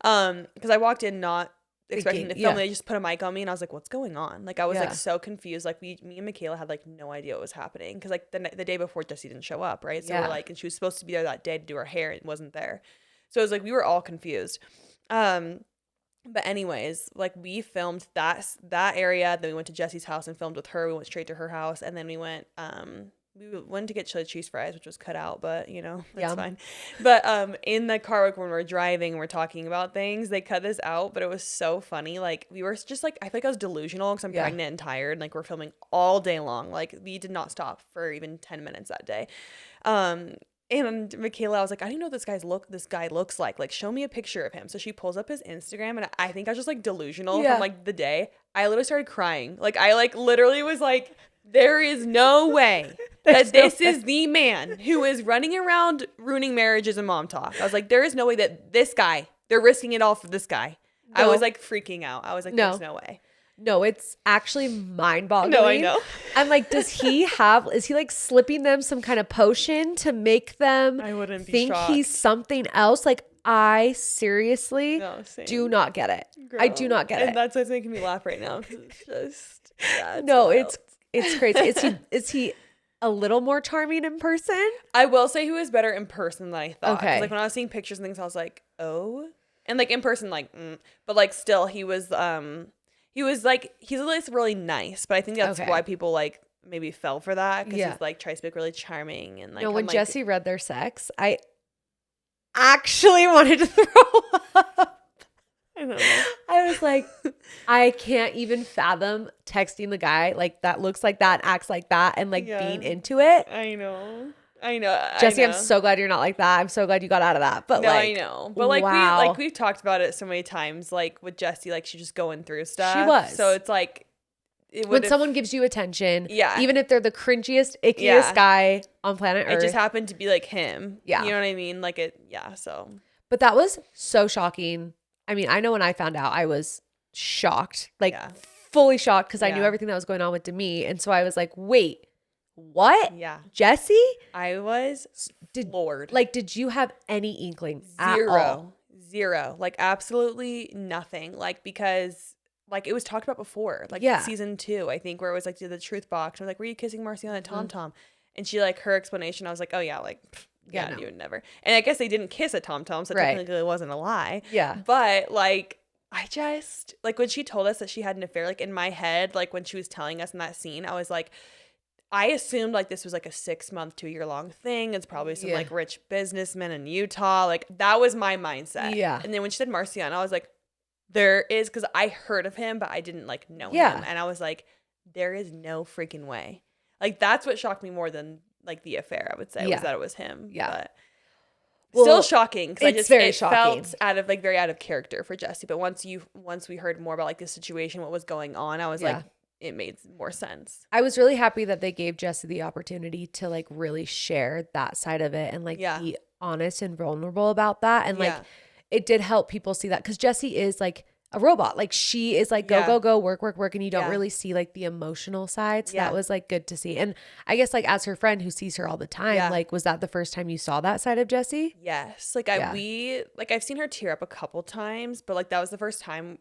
because I walked in not expecting to film. They just put a mic on me, and I was like, what's going on? Like I was like so confused. Like me and Michaela had like no idea what was happening, because like the day before Jesse didn't show up, right? So we're like, and she was supposed to be there that day to do her hair, and wasn't there. So it was like we were all confused. But anyways, like we filmed that area, then we went to Jesse's house and filmed with her. We went straight to her house, and then we went to get chili cheese fries, which was cut out, but you know, that's fine. But in the car, like when we're driving and we're talking about things, they cut this out, but it was so funny. Like we were just like, I feel like I was delusional because I'm pregnant and tired. Like we're filming all day long. Like we did not stop for even 10 minutes that day. And Michaela, I was like, I don't know what this guy looks like. Like, show me a picture of him. So she pulls up his Instagram, and I think I was just like delusional from like the day. I literally started crying. Like I like literally was like, there is no way that this is the man who is running around ruining marriages and mom talk. I was like, there is no way that this guy, they're risking it all for this guy. No. I was like freaking out. I was like, there's no way. No, it's actually mind-boggling. No, I know. I'm like, is he like slipping them some kind of potion to make them think he's something else? Like, I seriously do not get it. Girl. I do not get it. And that's what's making me laugh right now. It's just, it's crazy. Is he a little more charming in person? I will say he was better in person than I thought. Okay. Like when I was seeing pictures and things, I was like, oh. And like in person, like, but like still he was like, he's at least really nice, but I think that's why people like maybe fell for that, because he's like tries to be really charming and like. No, when Jesse read their sex, I actually wanted to throw up. I don't know. I was like, I can't even fathom texting the guy like that looks like that, acts like that, and like being into it. I know. Jesse, I'm so glad you're not like that. I'm so glad you got out of that. But I know. But like we've talked about it so many times. Like with Jessie, like she's just going through stuff. She was. So it's like when someone gives you attention, even if they're the cringiest, ickiest guy on planet Earth, it just happened to be like him. Yeah, you know what I mean? Like it. Yeah. So. But that was so shocking. I mean, I know when I found out, I was shocked, like fully shocked, because I knew everything that was going on with Demi, and so I was like, wait. What? Yeah. Jesse? I was floored. Like, did you have any inkling at all? Zero. Like, absolutely nothing. Like, because, like, it was talked about before. Like, season 2, I think, where it was, like, the truth box. I was like, were you kissing Marciana at Tom Tom? And she, like, her explanation, I was like, oh, yeah, like, no. You would never. And I guess they didn't kiss at Tom Tom, so technically it wasn't a lie. Yeah. But, like, I just, like, when she told us that she had an affair, like, in my head, like, when she was telling us in that scene, I was like, I assumed like this was like a 6-month to a year long thing. It's probably some like rich businessman in Utah. Like that was my mindset. Yeah. And then when she said Marciana, I was like, there is, because I heard of him, but I didn't like know him. And I was like, there is no freaking way. Like that's what shocked me more than like the affair, I would say, was that it was him. Yeah. But still shocking, because it felt very out of character for Jesse. But once we heard more about like the situation, what was going on, I was like, it made more sense. I was really happy that they gave Jesse the opportunity to like really share that side of it and like be honest and vulnerable about that. And like it did help people see that, because Jesse is like a robot. Like she is like go, work. And you don't really see like the emotional side. So that was like good to see. And I guess like as her friend who sees her all the time, like was that the first time you saw that side of Jesse? Yes. Like I've seen her tear up a couple times, but like that was the first time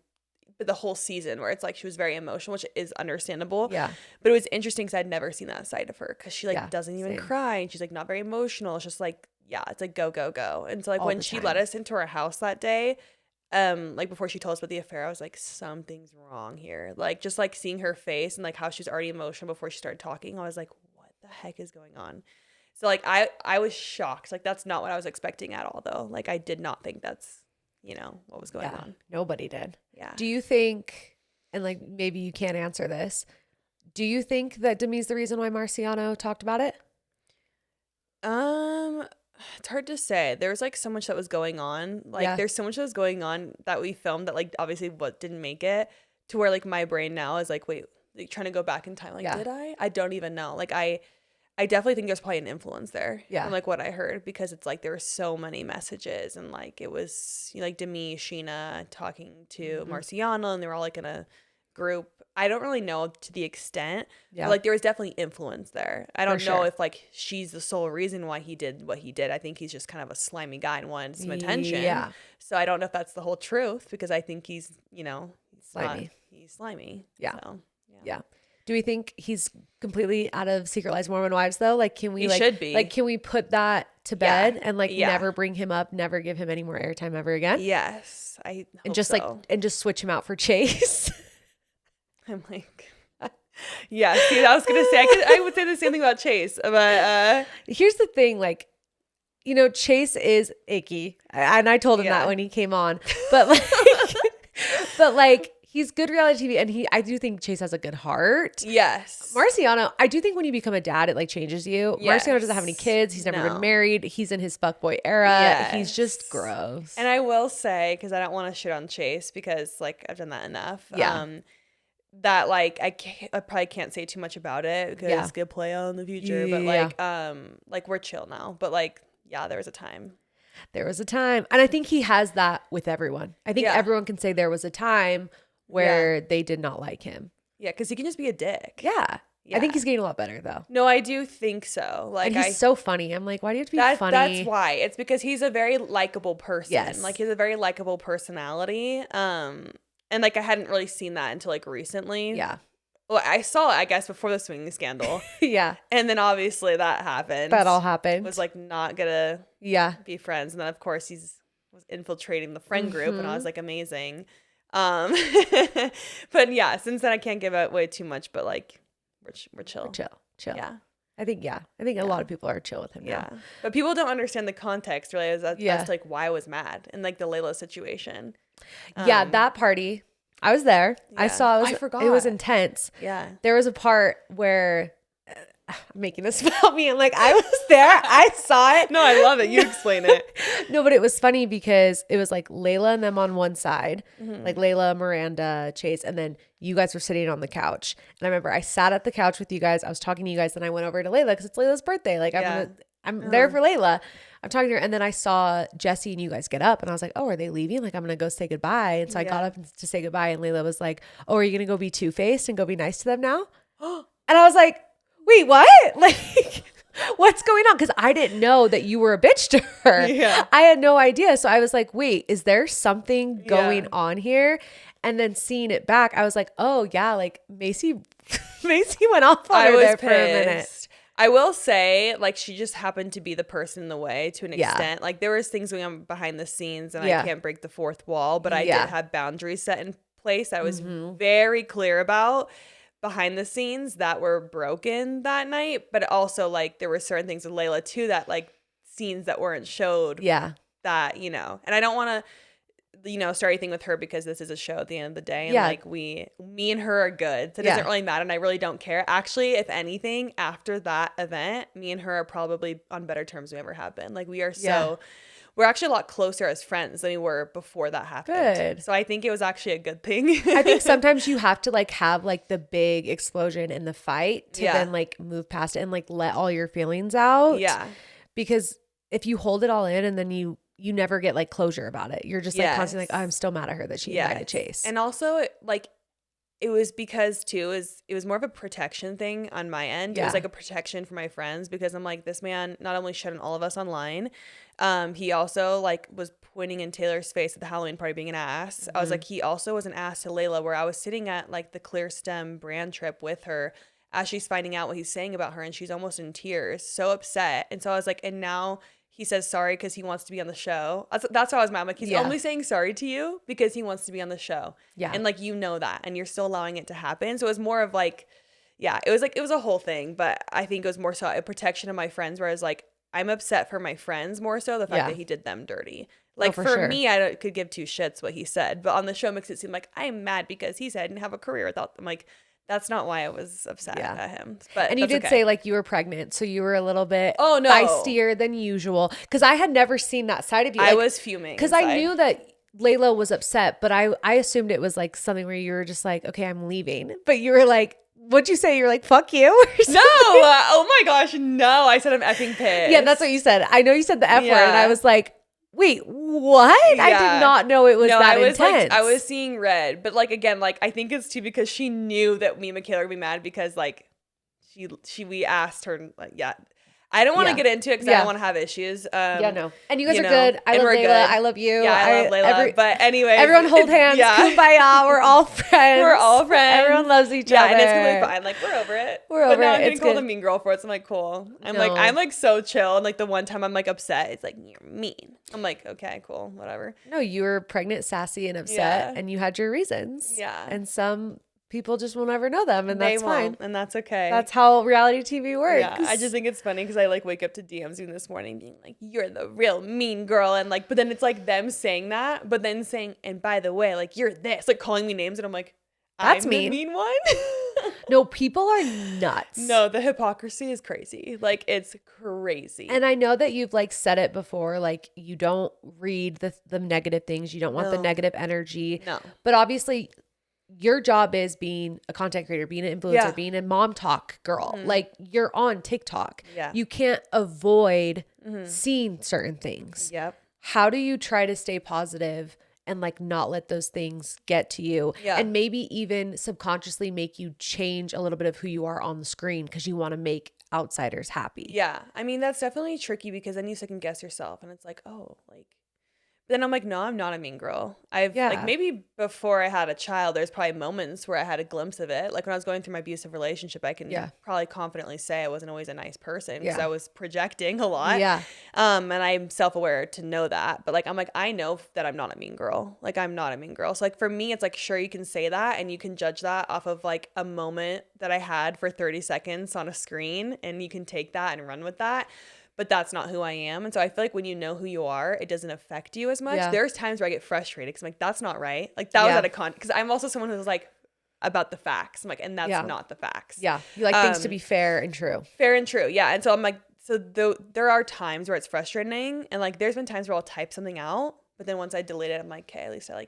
the whole season where it's like she was very emotional, which is understandable. Yeah. But it was interesting because I'd never seen that side of her because she like Yeah, doesn't even same. cry and she's like not very emotional. It's just like, yeah, it's like go, go, go. And so like All when the she time. let us into her house that day, like before she told us about the affair, I was like, something's wrong here. Like just like seeing her face and like how she was already emotional before she started talking, I was like, what the heck is going on? So like I was shocked. Like that's not what I was expecting at all though. Like I did not think that's, what was going on. Nobody did. Yeah. Do you think, and like maybe you can't answer this, do you think that Demi's the reason why Marciano talked about it? It's hard to say. There was like so much that was going on. Like there's so much that was going on that we filmed that like obviously what didn't make it to where like my brain now is like, wait, like trying to go back in time. Like, did I? I don't even know. Like I definitely think there's probably an influence there. Yeah. From like what I heard because it's like there were so many messages and like it was like Demi, Sheena talking to Marciano and they were all like in a group. I don't really know to the extent, but like there was definitely influence there. I don't know if like she's the sole reason why he did what he did. I think he's just kind of a slimy guy and wanted some attention. Yeah. So I don't know if that's the whole truth because I think he's, slimy. He's slimy. Yeah. So, yeah. Do we think he's completely out of Secret Lives of Mormon Wives though? Like, can we he should be. Like, can we put that to bed and like Yeah. never bring him up, never give him any more airtime ever again? Yes, I hope And just so. and just switch him out for Chase. I'm like, yeah. See, I was gonna say I would say the same thing about Chase, but here's the thing, like, Chase is icky, and I told him that when he came on, but like, he's good reality TV, and I do think Chase has a good heart. Yes. Marciano, I do think when you become a dad, it like changes you. Yes. Marciano doesn't have any kids. He's never been married. He's in his fuckboy era. He's just gross. And I will say, because I don't want to shit on Chase because like I've done that enough. Yeah. That like I probably can't say too much about it because it's good play out in the future. But like we're chill now. But like there was a time. There was a time, and I think he has that with everyone. I think everyone can say there was a time where they did not like him. Yeah, because he can just be a dick. Yeah. I think he's getting a lot better though. No, I do think so. Like, and he's so funny. I'm like, why do you have to be funny? That's why. It's because he's a very likable person. Yes. Like, he's a very likable personality. And like I hadn't really seen that until like recently. Yeah. Well, I saw it, I guess, before the swinging scandal. Yeah. And then obviously that happened. That all happened. Was like not gonna be friends. And then of course was infiltrating the friend group and I was like, amazing. But yeah, since then I can't give out way too much, but like we're chill. Chill. Yeah. I think a lot of people are chill with him now. Yeah. But people don't understand the context really as to like why I was mad in like the Layla situation. That party. I was there. Yeah. I saw I forgot. It was intense. Yeah. There was a part where I'm making this about me and like I was there. I saw it. No, I love it. You explain it. No, but it was funny because it was like Layla and them on one side, like Layla, Miranda, Chase, and then you guys were sitting on the couch. And I remember I sat at the couch with you guys. I was talking to you guys, then I went over to Layla because it's Layla's birthday. Like I'm there for Layla. I'm talking to her, and then I saw Jesse and you guys get up, and I was like, "Oh, are they leaving? Like, I'm gonna go say goodbye." And so I got up to say goodbye, and Layla was like, "Oh, are you gonna go be two-faced and go be nice to them now?" And I was like, "Wait, what? Like, what's going on?" Because I didn't know that you were a bitch to her. Yeah. I had no idea. So I was like, "Wait, is there something going on here?" And then seeing it back, I was like, "Oh yeah, like Mayci went off on her there for a minute." I will say, like, she just happened to be the person in the way to an extent. Like, there was things going on behind the scenes, and I can't break the fourth wall, but I did have boundaries set in place. I was very clear about behind the scenes that were broken that night, but also, like, there were certain things with Layla, too, that, like, scenes that weren't showed. Yeah. That, and I don't want to, start anything with her because this is a show at the end of the day. And like me and her are good. So it doesn't really matter. And I really don't care. Actually, if anything, after that event, me and her are probably on better terms than we ever have been. Like we are we're actually a lot closer as friends than we were before that happened. Good. So I think it was actually a good thing. I think sometimes you have to like have like the big explosion in the fight to then like move past it and like let all your feelings out. Yeah. Because if you hold it all in and then you never get like closure about it. You're just like constantly like, oh, I'm still mad at her that she invited Chase. And also like it was because too it was more of a protection thing on my end. It was Yeah. like a protection for my friends because I'm like, this man not only shit on all of us online, he also like was pointing in Taylor's face at the Halloween party being an ass. I was like, he also was an ass to Layla, where I was sitting at like the Clear Stem brand trip with her as she's finding out what he's saying about her, and she's almost in tears, so upset. And so I was like, and now he says sorry because he wants to be on the show. That's how I was mad. I'm like, he's only saying sorry to you because he wants to be on the show. Yeah. And like, you know that, and you're still allowing it to happen. So it was more of like, yeah, it was a whole thing, but I think it was more so a protection of my friends, where I was like, I'm upset for my friends more so the fact that he did them dirty. Like for sure. me, I could give two shits what he said, but on the show makes it seem like I'm mad because he said I didn't have a career without them. Like, that's not why I was upset at him. But and you did say like you were pregnant, so you were a little bit feistier than usual. Because I had never seen that side of you. I like, was fuming. Because I knew that Layla was upset, but I assumed it was like something where you were just like, okay, I'm leaving. But you were like, what'd you say? You're like, fuck you? No. Oh my gosh. No. I said I'm effing pissed. Yeah, that's what you said. I know you said the F word, and I was like, wait, what? Yeah. I did not know it was that intense. Like, I was seeing red, but like, again, like, I think it's too because she knew that me and Michaela would be mad because like we asked her, like, yeah. I don't want to get into it because I don't want to have issues. No. And you guys are good. I love Layla. Good. I love you. Yeah, I love Layla. But anyway. Everyone hold hands. Yeah. Kumbaya. We're all friends. We're all friends. Everyone loves each other. Yeah, and it's completely fine. Like, we're over it. But now I'm getting called a mean girl for it, so I'm like, cool. I'm so chill. And like the one time I'm like upset, it's like, you're mean. I'm like, okay, cool, whatever. No, you were pregnant, sassy, and upset, and you had your reasons. Yeah. And some people just will never know them, and that's fine. And that's okay. That's how reality TV works. Yeah, I just think it's funny because I like wake up to DMs even this morning being like, you're the real mean girl, and like, but then it's like them saying that, but then saying, and by the way, like, you're this, like calling me names, and I'm like, that's I'm mean. The mean one. No, people are nuts. No, the hypocrisy is crazy. Like, it's crazy. And I know that you've like said it before, like you don't read the negative things, you don't want the negative energy. No. But obviously your job is being a content creator, being an influencer, being a mom talk girl. Mm-hmm. Like, you're on TikTok. Yeah. You can't avoid seeing certain things. Yep. How do you try to stay positive and like not let those things get to you? Yeah. And maybe even subconsciously make you change a little bit of who you are on the screen because you want to make outsiders happy. Yeah. I mean, that's definitely tricky because then you second guess yourself and it's like, oh, like, then I'm like, no, I'm not a mean girl. Like, maybe before I had a child, there's probably moments where I had a glimpse of it. Like when I was going through my abusive relationship, I can probably confidently say I wasn't always a nice person because I was projecting a lot. Yeah. And I'm self-aware to know that. But like, I'm like, I know that I'm not a mean girl. Like, I'm not a mean girl. So like for me, it's like, sure, you can say that and you can judge that off of like a moment that I had for 30 seconds on a screen, and you can take that and run with that. But that's not who I am. And so I feel like when you know who you are, it doesn't affect you as much. Yeah. There's times where I get frustrated because I'm like, that's not right. Like that was out of context. Because I'm also someone who's like about the facts. I'm like, and that's not the facts. Yeah. You like things to be fair and true. Fair and true. Yeah. And so I'm like, so there are times where it's frustrating. And like, there's been times where I'll type something out, but then once I delete it, I'm like, okay, at least I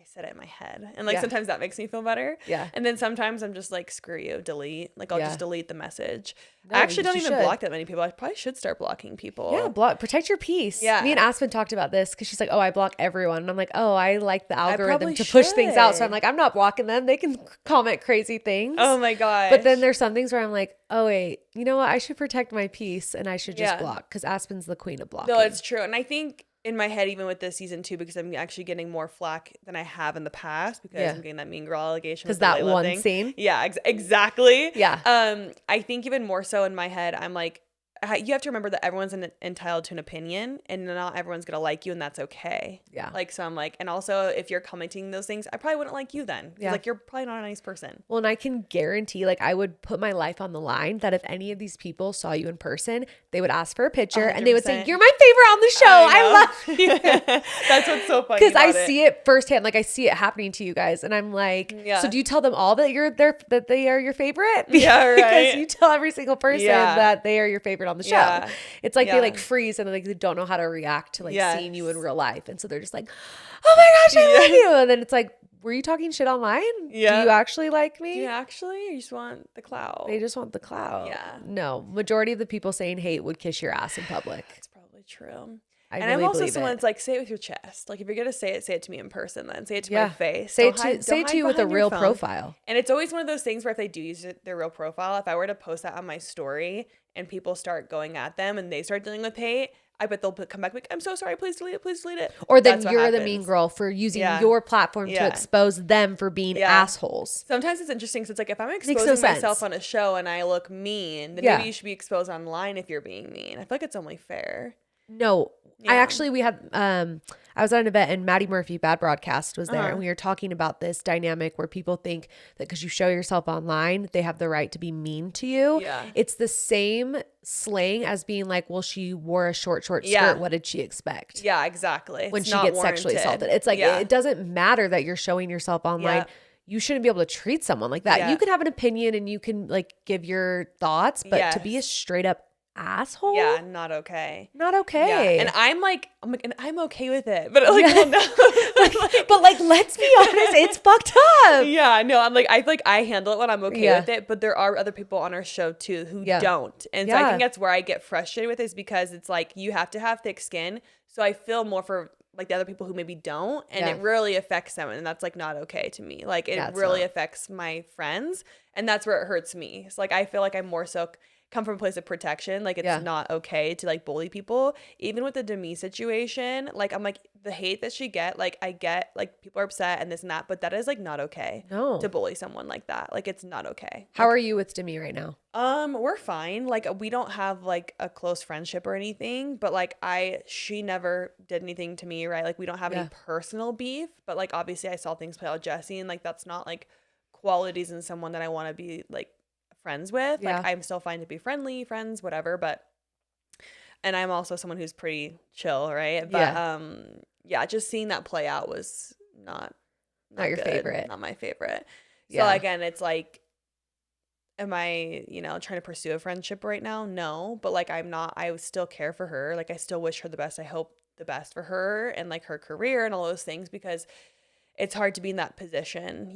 said it in my head. And like sometimes that makes me feel better. Yeah. And then sometimes I'm just like, screw you, delete. Like I'll just delete the message. No, I actually don't even block that many people. I probably should start blocking people. Yeah, protect your peace. Yeah. Me and Aspen talked about this because she's like, oh, I block everyone. And I'm like, oh, I like the algorithm to push things out. So I'm like, I'm not blocking them. They can comment crazy things. Oh my gosh. But then there's some things where I'm like, oh wait, you know what? I should protect my peace and I should just block because Aspen's the queen of blocking. No, it's true. And I think in my head, even with this season 2, because I'm actually getting more flack than I have in the past because I'm getting that mean girl allegation. Because that one scene. Yeah, exactly. Yeah. I think even more so in my head, I'm like, you have to remember that everyone's entitled to an opinion and not everyone's going to like you, and that's okay. Yeah. Like, so I'm like, and also if you're commenting those things, I probably wouldn't like you then. Yeah. Like, you're probably not a nice person. Well, and I can guarantee, like, I would put my life on the line that if any of these people saw you in person, they would ask for a picture 100%. And they would say, you're my favorite on the show. I love you. That's what's so funny. Because I see it firsthand. Like, I see it happening to you guys. And I'm like, so do you tell them all that they are your favorite? Yeah, right. Because you tell every single person that they are your favorite on the show. Yeah. It's like they like freeze and like they don't know how to react to like seeing you in real life. And so they're just like, oh my gosh, I love you. And then it's like, were you talking shit online? Yeah. Do you actually like me? Do you actually? You just want the clout. They just want the clout. Yeah. No. Majority of the people saying hate would kiss your ass in public. That's probably true. I And really I'm also believe someone it. that's like, say it with your chest. Like if you're gonna say it to me in person. Then say it to Yeah. my face. Say Don't it hide, to say don't it to hide you with a behind your real phone. profile. And it's always one of those things where if they do use their real profile, if I were to post that on my story and people start going at them and they start dealing with hate, I bet they'll come back like, I'm so sorry, please delete it, please delete it. Or then That's what you're the mean happens. girl for using Yeah. your platform to Yeah. expose them for being Yeah. assholes. Sometimes it's interesting because it's like if I'm Makes no exposing myself sense. on a show and I look mean, then Yeah. maybe you should be exposed online if you're being mean. I feel like it's only fair. No, Yeah. we had, I was at an event and Maddie Murphy, Bad Broadcast, was there. And we were talking about this dynamic where people think that because you show yourself online, they have the right to be mean to you. Yeah. It's the same slang as being like, well, she wore a short skirt. Yeah. What did she expect? Yeah, exactly. When It's she not gets sexually warranted. assaulted. It's like, Yeah. it doesn't matter that you're showing yourself online. Yeah. You shouldn't be able to treat someone like that. Yeah. You can have an opinion and you can like give your thoughts, but to be a Yes. straight up asshole, Yeah, not okay. not okay. Yeah, and I'm like, and I'm okay with it, but like, Yeah. well, no. But like, let's be honest, it's fucked up. Yeah, no, I'm like, I feel like I handle it when I'm okay Yeah. with it, but there are other people on our show too who Yeah. don't, and so I Yeah. think that's where I get frustrated with it, is because it's like you have to have thick skin. So I feel more for like the other people who maybe don't, and Yeah. it really affects them, and that's like not okay to me. Like it That's really not. affects my friends, and that's where it hurts me. So like I feel like I'm more so come from a place of protection. Like it's Yeah. not okay to like bully people. Even with the Demi situation, like I'm like the hate that she get, like I get like people are upset and this and that, but that is like not okay. No. To bully someone like that. Like it's not okay. How are you with Demi right now? We're fine. Like we don't have like a close friendship or anything, but like she never did anything to me, right? Like we don't have any personal beef, but like obviously I saw things play out with Jesse, and like that's not like qualities in someone that I want to be like friends with. Yeah. Like I'm still fine to be friendly, friends, whatever, but and I'm also someone who's pretty chill, right? But yeah, just seeing that play out was not Your good. favorite. Not my favorite. So Yeah. again, it's like, am I, trying to pursue a friendship right now? No, but like I'm not. I still care for her. Like I still wish her the best. I hope the best for her and like her career and all those things, because it's hard to be in that position,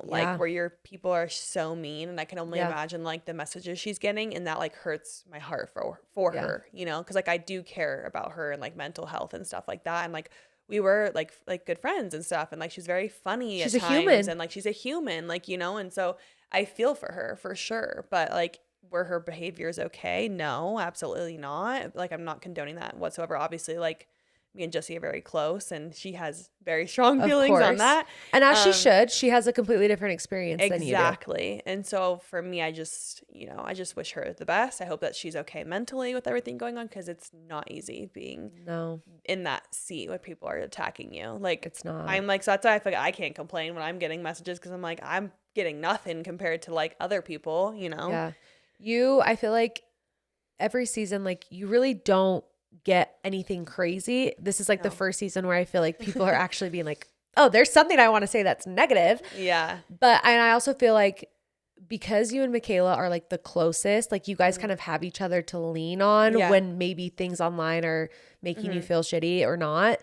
like where your people are so mean, and I can only imagine like the messages she's getting, and that like hurts my heart for her, because like I do care about her and like mental health and stuff like that, and like we were like good friends and stuff, and like she's very funny She's at a times, human. and like she's a human, like and so I feel for her for sure, but like were her behaviors okay? No, absolutely not. Like I'm not condoning that whatsoever. Obviously, like me and Jessie are very close, and she has very strong feelings on that. And as she should, she has a completely different experience than you do. Exactly. And so for me, I just wish her the best. I hope that she's okay mentally with everything going on, because it's not easy being in that seat when people are attacking you. Like It's not. I'm like, so that's why I feel like I can't complain when I'm getting messages, because I'm like, I'm getting nothing compared to like other people, Yeah. I feel like every season, like you really don't get anything crazy. This is like the first season where I feel like people are actually being like, oh, there's something I want to say that's negative. Yeah. But and I also feel like because you and Michaela are like the closest, like you guys kind of have each other to lean on when maybe things online are making you feel shitty or not.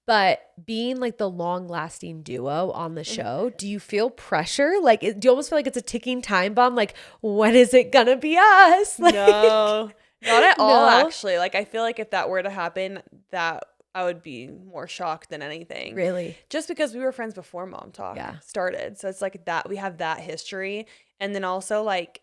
But being like the long lasting duo on the show, do you feel pressure? Like, do you almost feel like it's a ticking time bomb? Like, when is it gonna be us? Like, no, not at all, No? actually. Like, I feel like if that were to happen, that I would be more shocked than anything. Really? Just because we were friends before Mom Talk started. So it's like that, we have that history. And then also, like,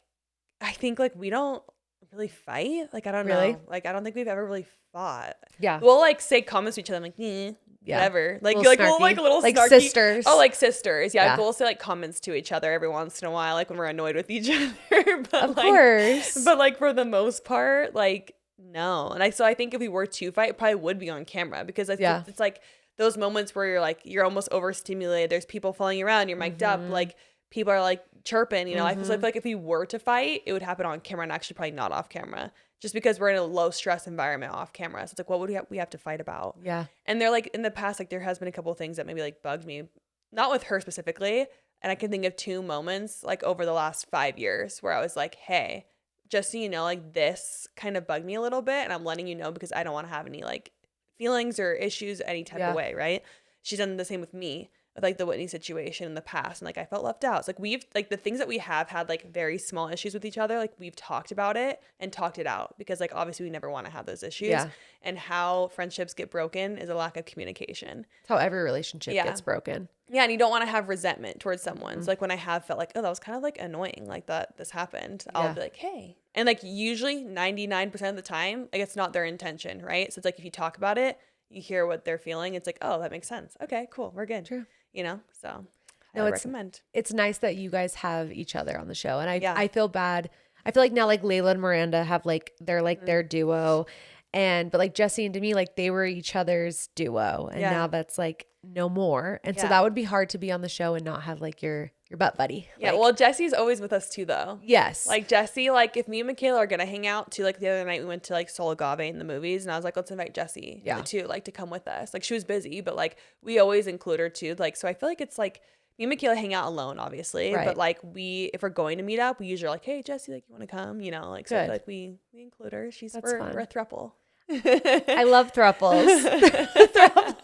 I think, like, we don't really fight. Like, I don't Really? know. Like, I don't think we've ever really fought. Yeah. We'll, like, say comments to each other. I'm like, whatever. Like, Little we'll, like, snarky. little Like snarky. sisters. Oh, like sisters. Yeah. Yeah. We'll say, like, comments to each other every once in a while, like, when we're annoyed with each other. But, Of course. But, like, for the most part, like, no. And so I think if we were to fight, it probably would be on camera, because it's like those moments where you're almost overstimulated. There's people following you around. You're mic'd up. Like, people are, like, chirping. I feel like if we were to fight, it would happen on camera, and actually probably not off camera, just because we're in a low stress environment off camera. So it's like, what would we have to fight about? Yeah. And they're like, in the past, like, there has been a couple of things that maybe like bugged me, not with her specifically. And I can think of 2 moments like over the last 5 years where I was like, hey, just so you know, like, this kind of bugged me a little bit, and I'm letting you know because I don't want to have any like feelings or issues any type of way, right? She's done the same with me. with like the Whitney situation in the past, and like I felt left out. It's like we've like the things that we have had like very small issues with each other, like we've talked about it and talked it out, because like obviously we never want to have those issues. Yeah. And how friendships get broken is a lack of communication. It's how every relationship Yeah. gets broken. Yeah, and you don't want to have resentment towards someone. So like when I have felt like, oh, that was kind of like annoying, like that this happened, I'll be like, hey. And like usually 99% of the time, like it's not their intention, right? So it's like if you talk about it, you hear what they're feeling, it's like, oh, that makes sense. Okay, cool, we're good. True. You know, so No, I recommend. It's nice that you guys have each other on the show. And I feel bad. I feel like now like Layla and Miranda have like they're like their duo. But like Jesse and Demi, like they were each other's duo. And now that's like no more. And so that would be hard to be on the show and not have like your butt buddy. Yeah, like, well, Jesse's always with us too, though. Yes. Like Jesse, like if me and Michaela are gonna hang out too, like the other night we went to like SLOMW in the movies, and I was like, let's invite Jessie too, like to come with us. Like she was busy, but like we always include her too. Like so I feel like it's like me and Michaela hang out alone, obviously, but like if we're going to meet up, we usually are like, hey Jessie, like you want to come, you know, like so I feel like we include her. We're a throuple. I love thruples.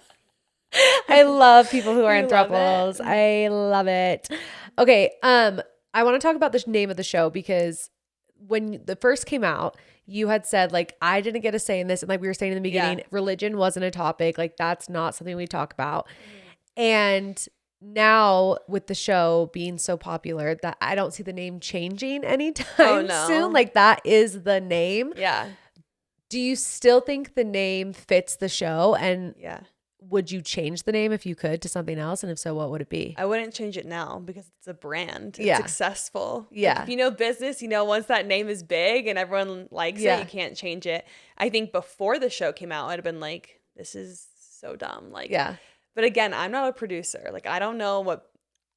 I love people who are in thruples. I love it. Okay, I want to talk about the name of the show, because when the first came out, you had said like I didn't get a say in this, and like we were saying in the beginning, religion wasn't a topic. Like that's not something we talk about. And now with the show being so popular, that I don't see the name changing anytime soon. Like that is the name. Yeah. Do you still think the name fits the show? And would you change the name if you could to something else? And if so, what would it be? I wouldn't change it now because it's a brand. It's successful. Yeah. Like if you know business, you know, once that name is big and everyone likes it, you can't change it. I think before the show came out, I'd have been like, this is so dumb. Like, but again, I'm not a producer. Like, I don't know what,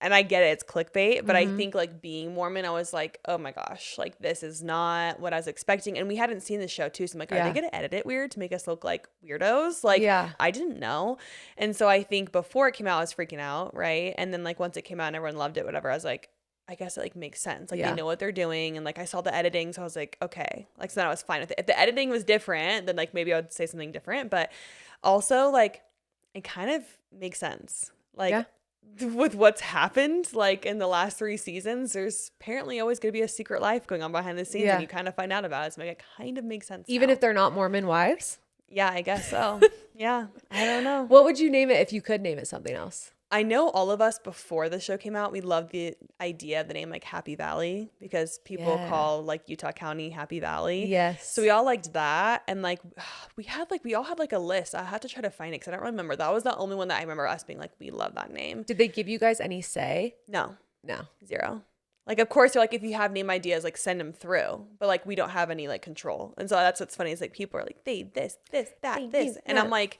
and I get it, it's clickbait, but I think like being Mormon, I was like, oh my gosh, like this is not what I was expecting. And we hadn't seen the show too. So I'm like, are they going to edit it weird to make us look like weirdos? Like, I didn't know. And so I think before it came out, I was freaking out. Right. And then like once it came out and everyone loved it, whatever, I was like, I guess it like makes sense. Like they know what they're doing. And like I saw the editing. So I was like, okay. Like, so then I was fine with it. If the editing was different, then like maybe I would say something different. But also like it kind of makes sense. Like, with what's happened like in the last 3 seasons, there's apparently always going to be a secret life going on behind the scenes, and you kind of find out about it. So it kind of makes sense. Even now. if they're not Mormon wives? Yeah, I guess so. Yeah, I don't know. What would you name it if you could name it something else? I know all of us before the show came out, we loved the idea of the name like Happy Valley, because people call like Utah County Happy Valley. Yes. So we all liked that. And like we all had like a list. I had to try to find it because I don't remember. That was the only one that I remember us being like, we love that name. Did they give you guys any say? No. 0. Like, of course, they're like, if you have name ideas, like send them through. But like, we don't have any like control. And so that's what's funny is like people are like, this. And I'm like,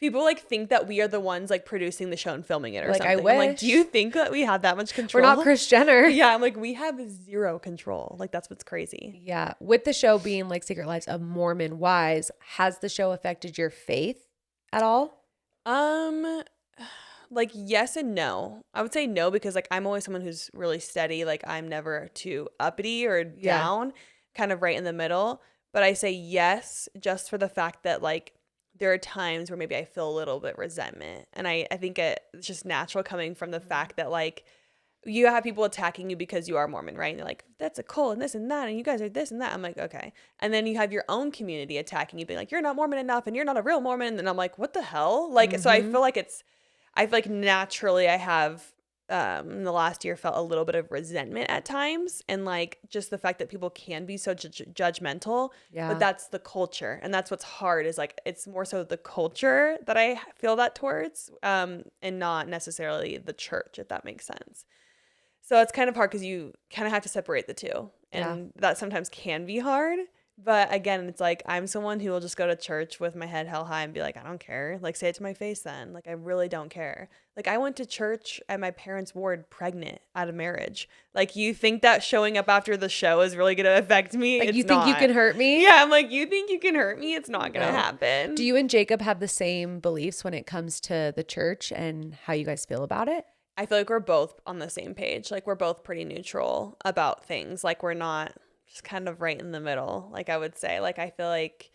people like think that we are the ones like producing the show and filming it or something. I wish. I'm like, do you think that we have that much control? We're not Kris Jenner. Yeah, I'm like, we have 0 control. Like that's what's crazy. Yeah. With the show being like Secret Lives of Mormon Wives, has the show affected your faith at all? Like yes and no. I would say no because like I'm always someone who's really steady. Like I'm never too uppity or down, kind of right in the middle. But I say yes just for the fact that like there are times where maybe I feel a little bit resentment. And I think it's just natural coming from the fact that like you have people attacking you because you are Mormon, right? And they're like, that's a cult and this and that, and you guys are this and that. I'm like, okay. And then you have your own community attacking you, being like, you're not Mormon enough and you're not a real Mormon. And then I'm like, what the hell? Like, so I feel like naturally I have in the last year felt a little bit of resentment at times, and like just the fact that people can be so judgmental. But that's the culture, and that's what's hard is like it's more so the culture that I feel that towards, and not necessarily the church, if that makes sense. So it's kind of hard because you kind of have to separate the two, and that sometimes can be hard. But again, it's like I'm someone who will just go to church with my head held high and be like, I don't care. Like, say it to my face then. Like, I really don't care. Like, I went to church at my parents' ward pregnant out of marriage. Like, you think that showing up after the show is really going to affect me? Like, it's you think not. you can hurt me? Yeah, I'm like, you think you can hurt me? It's not going to happen. Do you and Jacob have the same beliefs when it comes to the church and how you guys feel about it? I feel like we're both on the same page. Like, we're both pretty neutral about things. Like, we're not just kind of right in the middle, like I would say. Like I feel like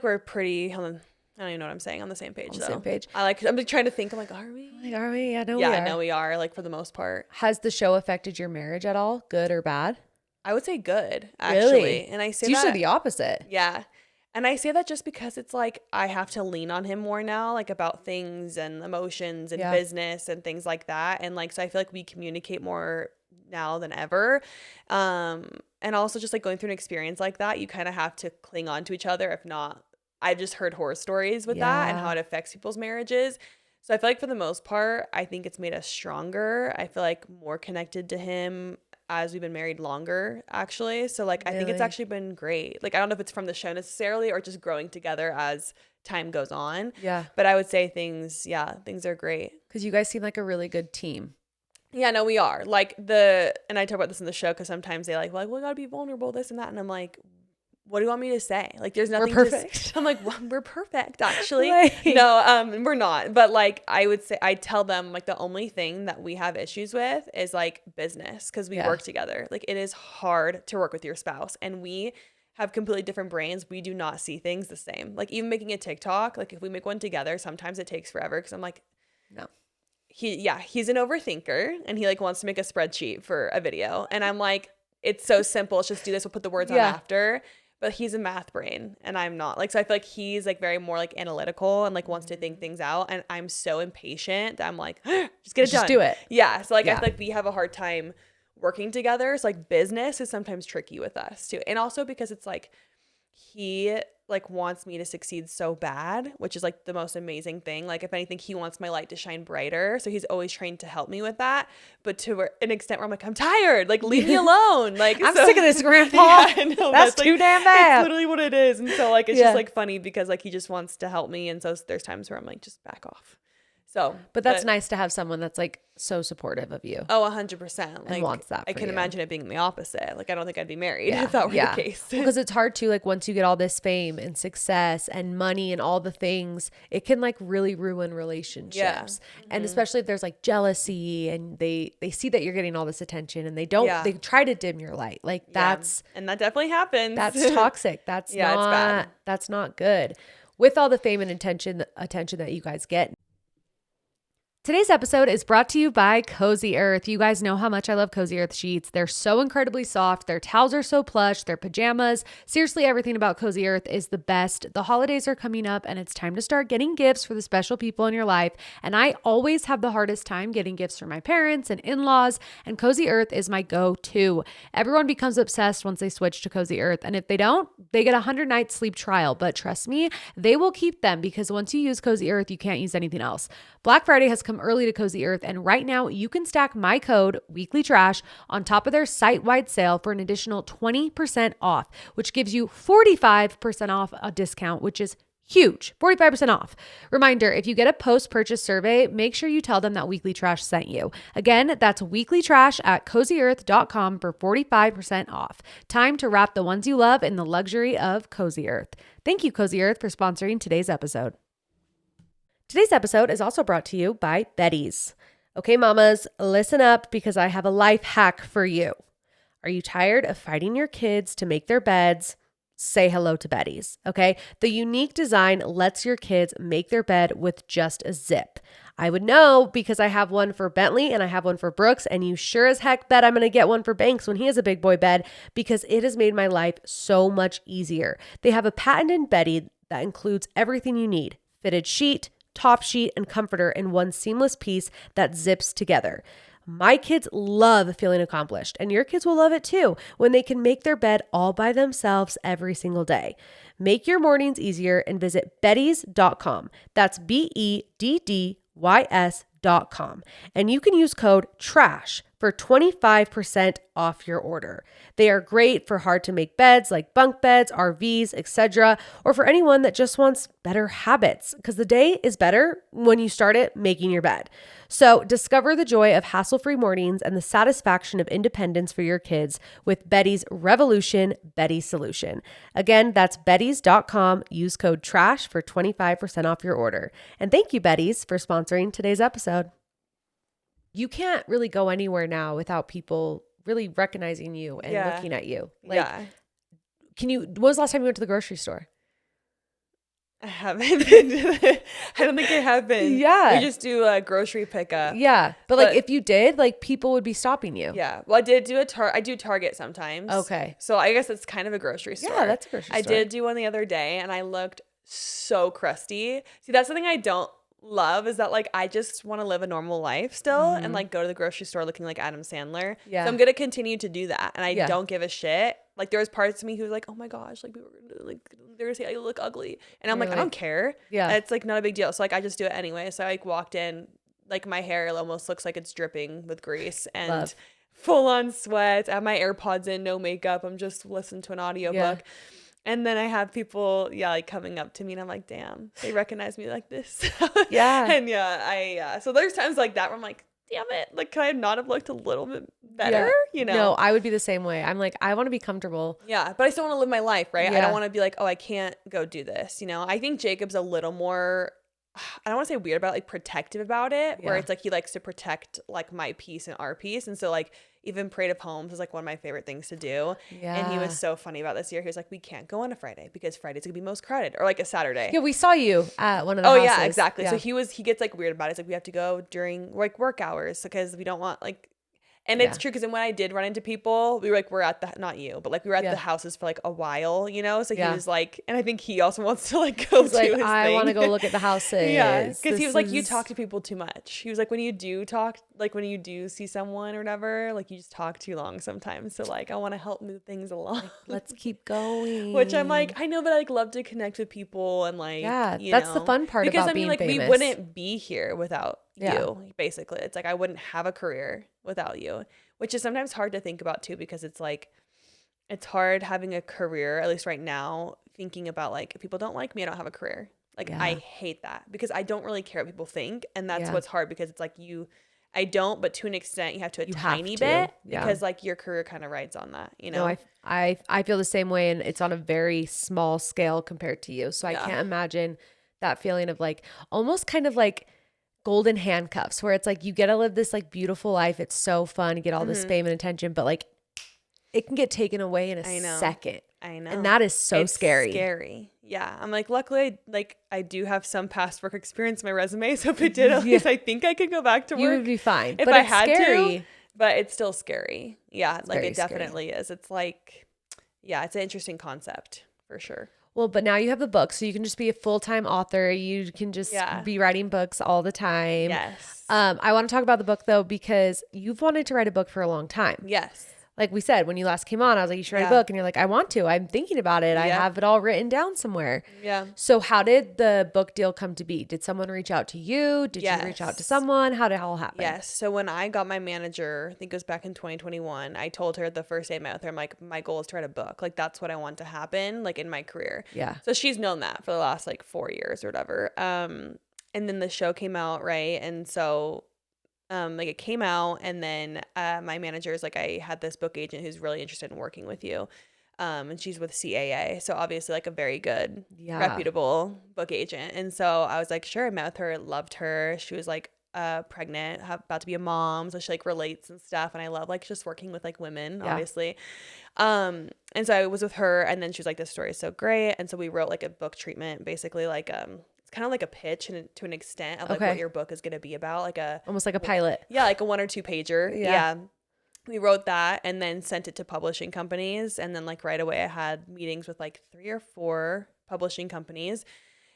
we're pretty on I don't even know what I'm saying. On the same page, On though. the same page. I'm like trying to think. I'm like, are we? Like, are we? Yeah, no, Yeah, we are. no, we are. Like for the most part. Has the show affected your marriage at all? Good or bad? I would say good, actually. Really? And I say It's usually that. the opposite. Yeah. And I say that just because it's like I have to lean on him more now, like about things and emotions and business and things like that. And like, so I feel like we communicate more now than ever. And also just like going through an experience like that, you kind of have to cling on to each other. If not, I've just heard horror stories with that and how it affects people's marriages. So I feel like for the most part, I think it's made us stronger. I feel like more connected to him as we've been married longer, actually. So like, I think it's actually been great. Like, I don't know if it's from the show necessarily or just growing together as time goes on. Yeah. But I would say things are great. Because you guys seem like a really good team. Yeah, no, we are. Like and I talk about this in the show because sometimes they like, well, we gotta be vulnerable, this and that. And I'm like, what do you want me to say? Like, there's nothing. We're perfect. I'm like, well, we're perfect, actually. Right. No, we're not. But like, I would say, I tell them like the only thing that we have issues with is like business because we work together. Like, it is hard to work with your spouse, and we have completely different brains. We do not see things the same. Like, even making a TikTok, like if we make one together, sometimes it takes forever because I'm like, no. He's an overthinker, and he like wants to make a spreadsheet for a video, and I'm like, it's so simple. Let's just do this. We'll put the words on after. But he's a math brain and I'm not. Like, so I feel like he's like very more like analytical and like wants to think things out. And I'm so impatient that I'm like, just get it done. Just do it. Yeah. So like, I feel like we have a hard time working together. So like business is sometimes tricky with us too. And also because it's like, he like wants me to succeed so bad, which is like the most amazing thing. Like, if anything, he wants my light to shine brighter. So he's always trying to help me with that. But to an extent where I'm like, I'm tired. Like, leave me alone. Like, I'm sick of this, Grandpa. Yeah, no, that's too like, damn bad. It's literally what it is. And so like, it's just like funny because like he just wants to help me. And so there's times where I'm like, just back off. So, but that's nice to have someone that's like so supportive of you. Oh, 100%. Like, and wants that. I can imagine it being the opposite. Like, I don't think I'd be married if that were the case. Because it's hard to like, once you get all this fame and success and money and all the things, it can like really ruin relationships. Yeah. Mm-hmm. And especially if there's like jealousy and they see that you're getting all this attention and they try to dim your light. Like and that definitely happens. That's toxic. That's it's bad. That's not good. With all the fame and attention that you guys get. Today's episode is brought to you by Cozy Earth. You guys know how much I love Cozy Earth sheets. They're so incredibly soft. Their towels are so plush. Their pajamas. Seriously, everything about Cozy Earth is the best. The holidays are coming up and it's time to start getting gifts for the special people in your life. And I always have the hardest time getting gifts for my parents and in-laws, and Cozy Earth is my go-to. Everyone becomes obsessed once they switch to Cozy Earth. And if they don't, they get a 100-night sleep trial. But trust me, they will keep them because once you use Cozy Earth, you can't use anything else. Black Friday has come early to Cozy Earth, and right now you can stack my code weeklytrash on top of their site-wide sale for an additional 20% off, which gives you 45% off a discount, which is huge. 45% off. Reminder, if you get a post-purchase survey, make sure you tell them that Weekly Trash sent you. Again, that's Weekly Trash at CozyEarth.com for 45% off. Time to wrap the ones you love in the luxury of Cozy Earth. Thank you, Cozy Earth, for sponsoring today's episode. Today's episode is also brought to you by Betty's. Okay, mamas, listen up because I have a life hack for you. Are you tired of fighting your kids to make their beds? Say hello to Betty's, okay? The unique design lets your kids make their bed with just a zip. I would know because I have one for Bentley and I have one for Brooks, and you sure as heck bet I'm going to get one for Banks when he has a big boy bed because it has made my life so much easier. They have a patented bedding that includes everything you need: fitted sheet, top sheet, and comforter in one seamless piece that zips together. My kids love feeling accomplished, and your kids will love it too when they can make their bed all by themselves every single day. Make your mornings easier and visit bettys.com. That's BEDDYS.com. And you can use code TRASH for 25% off your order. They are great for hard to make beds like bunk beds, RVs, etc., or for anyone that just wants better habits, because the day is better when you start it making your bed. So discover the joy of hassle-free mornings and the satisfaction of independence for your kids with Betty's Revolution Betty Solution. Again, that's bettys.com. Use code TRASH for 25% off your order. And thank you, Betty's, for sponsoring today's episode. You can't really go anywhere now without people really recognizing you and looking at you. Like, when was the last time you went to the grocery store? I haven't been to the, I don't think I have been. Yeah. We just do a grocery pickup. Yeah. But like if you did, like people would be stopping you. Yeah. Well, I did do I do Target sometimes. Okay. So I guess it's kind of a grocery store. Yeah, that's a grocery store. I did do one the other day and I looked so crusty. See, that's something I don't love is that like I just want to live a normal life still and like go to the grocery store looking like Adam Sandler. Yeah. So I'm gonna continue to do that, and I don't give a shit. Like there was parts of me who was like, oh my gosh, like people were gonna like they're gonna say I look ugly, and I'm like, I don't care. Yeah, it's like not a big deal. So like I just do it anyway. So I like walked in, like my hair almost looks like it's dripping with grease and full on sweat. I have my AirPods in, no makeup. I'm just listening to an audiobook. And then I have people, like coming up to me and I'm like, damn, they recognize me like this. Yeah. And so there's times like that where I'm like, damn it. Like, could I not have looked a little bit better? You know? No, I would be the same way. I'm like, I want to be comfortable. Yeah. But I still want to live my life, right? Yeah. I don't want to be like, oh, I can't go do this. You know, I think Jacob's a little more, I don't want to say weird about like protective about it, where it's like he likes to protect like my peace and our peace. And so like even Parade of Homes is like one of my favorite things to do. Yeah. And he was so funny about this year. He was like, we can't go on a Friday because Friday's gonna be most crowded, or like a Saturday. Yeah, we saw you at one of the houses. Yeah, exactly. Yeah. So he gets like weird about it. It's like we have to go during like work hours because we don't want like. And it's true because when I did run into people, we were at the, not you, but like we were at the houses for like a while, you know? So he was like, and I think he also wants to like go do his I want to go look at the houses. Yeah. Because he was like, you talk to people too much. He was like, when you do talk, like when you do see someone or whatever, like you just talk too long sometimes. So like, I want to help move things along. Like, let's keep going. Which I'm like, I know, but I like love to connect with people and like, that's the fun part about being famous. We wouldn't be here without you, basically. It's like I wouldn't have a career without you, which is sometimes hard to think about too, because it's like it's hard having a career, at least right now, thinking about like if people don't like me, I don't have a career. Like I hate that because I don't really care what people think, and that's what's hard, because it's like I don't, but to an extent you have to a tiny bit because like your career kind of rides on that, you know. No, I feel the same way, and it's on a very small scale compared to you, so I can't imagine that feeling of like almost kind of like golden handcuffs, where it's like you get to live this like beautiful life. It's so fun. You get all this fame and attention, but like it can get taken away in a second. I know. And that is so scary. Scary. Yeah. I'm like, luckily, like I do have some past work experience in my resume. So if I did, at least I think I could go back to work. You would be fine. If but I it's had scary. to. But it's still scary. Yeah. It's like it scary. definitely is. It's like, it's an interesting concept for sure. Well, but now you have the book, so you can just be a full-time author. You can just be writing books all the time. Yes. I want to talk about the book, though, because you've wanted to write a book for a long time. Yes. Like we said, when you last came on, I was like, you should write a book. And you're like, I want to. I'm thinking about it. I have it all written down somewhere. Yeah. So how did the book deal come to be? Did someone reach out to you? Did you reach out to someone? How did it all happen? Yes. So when I got my manager, I think it was back in 2021, I told her the first day I met with her, I'm like, my goal is to write a book. Like, that's what I want to happen, like, in my career. Yeah. So she's known that for the last, like, 4 years or whatever. And then the show came out, right? And so like it came out, and then my manager is like, I had this book agent who's really interested in working with you, and she's with CAA, so obviously like a very good reputable book agent. And so I was like, sure. I met with her, loved her. She was like pregnant, about to be a mom, so she like relates and stuff, and I love like just working with like women, obviously. And so I was with her, and then she was like, this story is so great. And so we wrote like a book treatment, basically like it's kind of like a pitch to an extent of like what your book is going to be about, like almost like a pilot. Yeah, like a 1 or 2 pager. Yeah. We wrote that and then sent it to publishing companies, and then like right away I had meetings with like 3 or 4 publishing companies.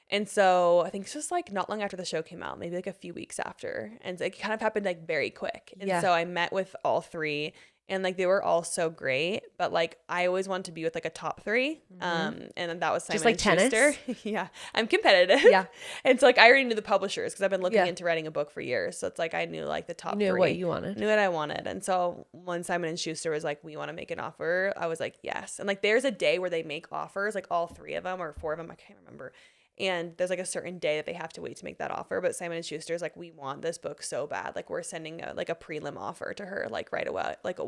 And so I think it's just like not long after the show came out, maybe like a few weeks after, and it kind of happened like very quick. And so I met with all 3, and like they were all so great, but like I always wanted to be with like a top 3. And that was Simon just like Schuster. tennis. I'm competitive. Yeah. And so like I already knew the publishers because I've been looking into writing a book for years. So it's like I knew like the top 3. You knew what you wanted. Knew what I wanted. And so when Simon and Schuster was like, we want to make an offer, I was like, yes. And like there's a day where they make offers, like all 3 of them or 4 of them, I can't remember. And there's like a certain day that they have to wait to make that offer. But Simon & Schuster is like, we want this book so bad. Like we're sending a prelim offer to her, like right away, like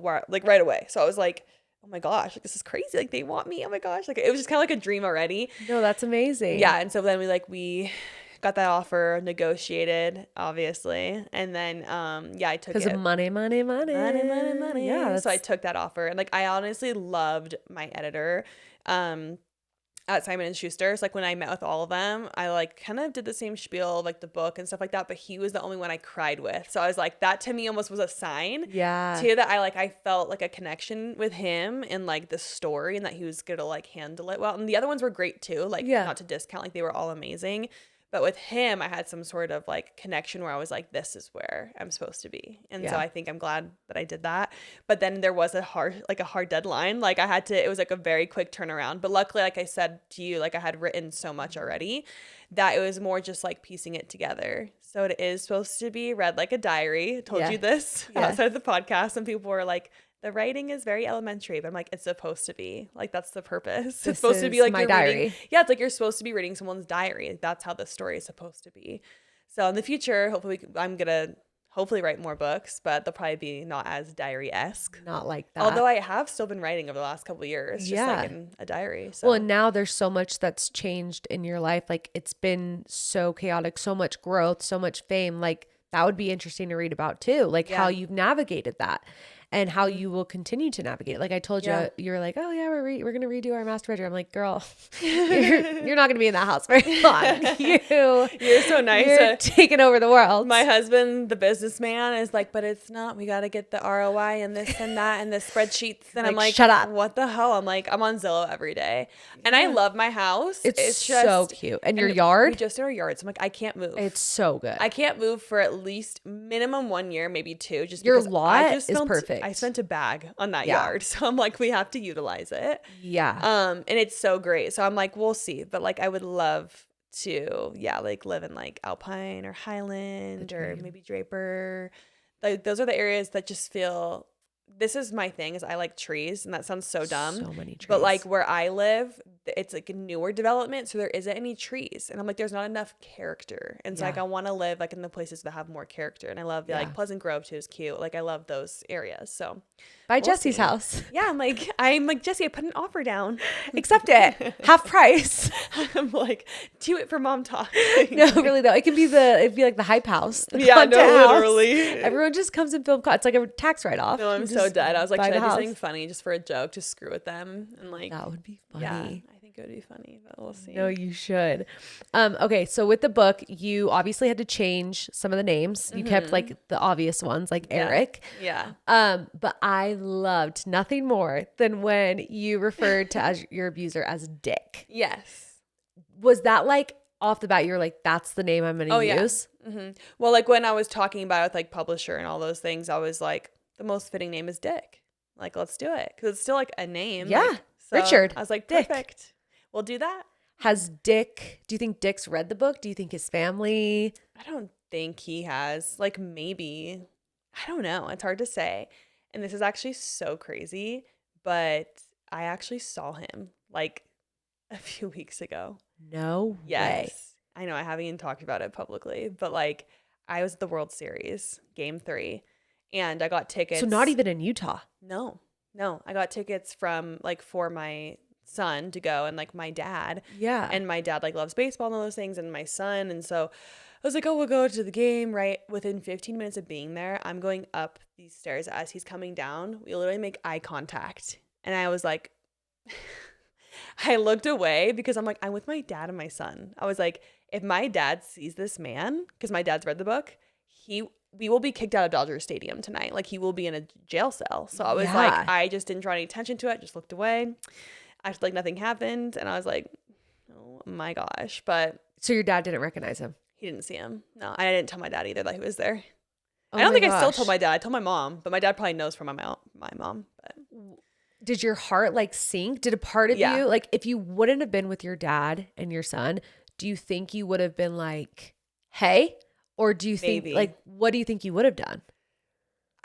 right away. So I was like, oh my gosh, like this is crazy. Like they want me. Oh my gosh. Like it was just kind of like a dream already. No, that's amazing. Yeah. And so then we got that offer, negotiated, obviously. And then, I took it. Because of money. Yeah. So I took that offer. And like, I honestly loved my editor. at Simon & Schuster. So like when I met with all of them, I like kind of did the same spiel of like the book and stuff like that, but he was the only one I cried with. So I was like, that to me almost was a sign too, that I felt like a connection with him and like the story, and that he was gonna like handle it well. And the other ones were great too, like not to discount, like they were all amazing. But with him, I had some sort of like connection where I was like, this is where I'm supposed to be. And so I think I'm glad that I did that. But then there was a hard deadline. Like it was like a very quick turnaround. But luckily, like I said to you, like I had written so much already that it was more just like piecing it together. So it is supposed to be read like a diary. I told you this outside of the podcast. Some people were like, the writing is very elementary, but I'm like, it's supposed to be. Like, that's the purpose. It's supposed to be like my diary. It's like you're supposed to be reading someone's diary. Like, that's how the story is supposed to be. So in the future, hopefully, I'm going to write more books, but they'll probably be not as diary-esque. Not like that. Although I have still been writing over the last couple of years, just like in a diary. So. Well, and now there's so much that's changed in your life. Like, it's been so chaotic, so much growth, so much fame. Like, that would be interesting to read about too. Like how you've navigated that. And how you will continue to navigate. Like I told you, you were like, oh yeah, we're gonna redo our master bedroom. I'm like, girl, you're not gonna be in that house very long. You're so nice. You're taking over the world. My husband, the businessman, is like, but it's not. We got to get the ROI and this and that and the spreadsheets. And I'm like, shut up. What the hell? I'm like, I'm on Zillow every day, and I love my house. It's just so cute. And your yard? We just did our yard. So I'm like, I can't move. It's so good. I can't move for at least minimum 1 year, maybe 2. Just your because lot is perfect. I spent a bag on that yard. So I'm like, we have to utilize it. Yeah. And it's so great. So I'm like, we'll see. But like, I would love to, like live in like Alpine or Highland or maybe Draper. Like those are the areas that just feel, this is my thing, is I like trees, and that sounds so dumb. So many trees. But like where I live, it's like a newer development, so there isn't any trees, and I'm like, there's not enough character, and so like I want to live like in the places that have more character, and I love like Pleasant Grove too is cute. Like I love those areas. So by Jesse's house. Yeah, I'm like Jesse, I put an offer down. Accept it. Half price. I'm like, do it for mom talk. No, really though. It'd be like the hype house. The literally. Everyone just comes and film. It's like a tax write-off. No, I'm so dead. I was like, should I do something funny just for a joke to screw with them? And like, that would be funny. Yeah, I think it would be funny, but we'll see. No, you should. Okay, so with the book, you obviously had to change some of the names. You kept like the obvious ones, like Eric. Yeah. But I loved nothing more than when you referred to as your abuser as Dick. Yes. Was that like off the bat, you were like, that's the name I'm going to use? Mm-hmm. Well, like when I was talking about it with like publisher and all those things, I was like, the most fitting name is Dick. Like, let's do it. Because it's still like a name. Yeah. Like, so Richard. I was like, Dick. perfect. We'll do that. Do you think Dick's read the book? Do you think his family? I don't think he has. Like, maybe. I don't know. It's hard to say. And this is actually so crazy, but I actually saw him like a few weeks ago. No way. I know I haven't even talked about it publicly, but like I was at the World Series, Game 3, and I got tickets. So not even in Utah? No. I got tickets from like for my son to go, and like my dad. Yeah. And my dad like loves baseball and all those things, and my son. And so I was like, oh, we'll go to the game, right? Within 15 minutes of being there, I'm going up these stairs as he's coming down. We literally make eye contact. And I was like, I looked away because I'm like, I'm with my dad and my son. I was like, if my dad sees this man, because my dad's read the book, we will be kicked out of Dodger Stadium tonight. Like he will be in a jail cell. So I was like, I just didn't draw any attention to it. Just looked away. Acted like nothing happened. And I was like, oh my gosh. But so your dad didn't recognize him? He didn't see him. No, I didn't tell my dad either that he was there. Oh I don't think I still told my dad. I told my mom, but my dad probably knows from my mom. But did your heart like sink? Did a part of you, like if you wouldn't have been with your dad and your son, do you think you would have been like, hey? Or do you think like, what do you think you would have done?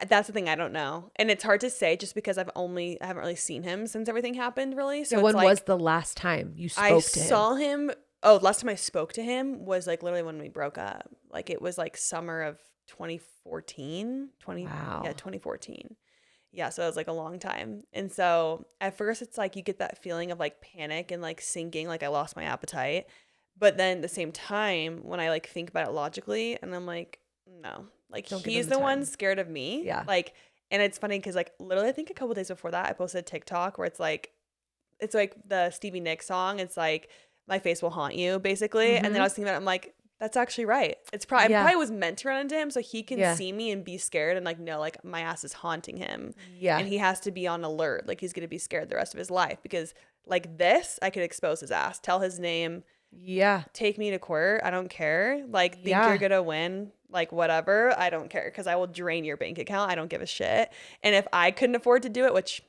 That's the thing. I don't know. And it's hard to say just because I haven't really seen him since everything happened really. So when was the last time you spoke to him? I saw him. Oh, last time I spoke to him was like literally when we broke up. Like it was like summer of 2014. Wow. Yeah, 2014. Yeah, so it was like a long time. And so at first it's like you get that feeling of like panic and like sinking, like I lost my appetite. But then at the same time, when I like think about it logically, and I'm like, no, like he's the one scared of me. Yeah. Like, and it's funny because like literally I think a couple days before that I posted a TikTok where it's like it's like the Stevie Nicks song. It's like, my face will haunt you, basically. And then I was thinking about it, I'm like, that's actually right. It's probably, I probably was meant to run into him so he can see me and be scared and like, no, like my ass is haunting him. Yeah. And he has to be on alert. Like he's going to be scared the rest of his life because like this, I could expose his ass, tell his name. Yeah. Take me to court. I don't care. Like think you're going to win. Like whatever. I don't care because I will drain your bank account. I don't give a shit. And if I couldn't afford to do it, which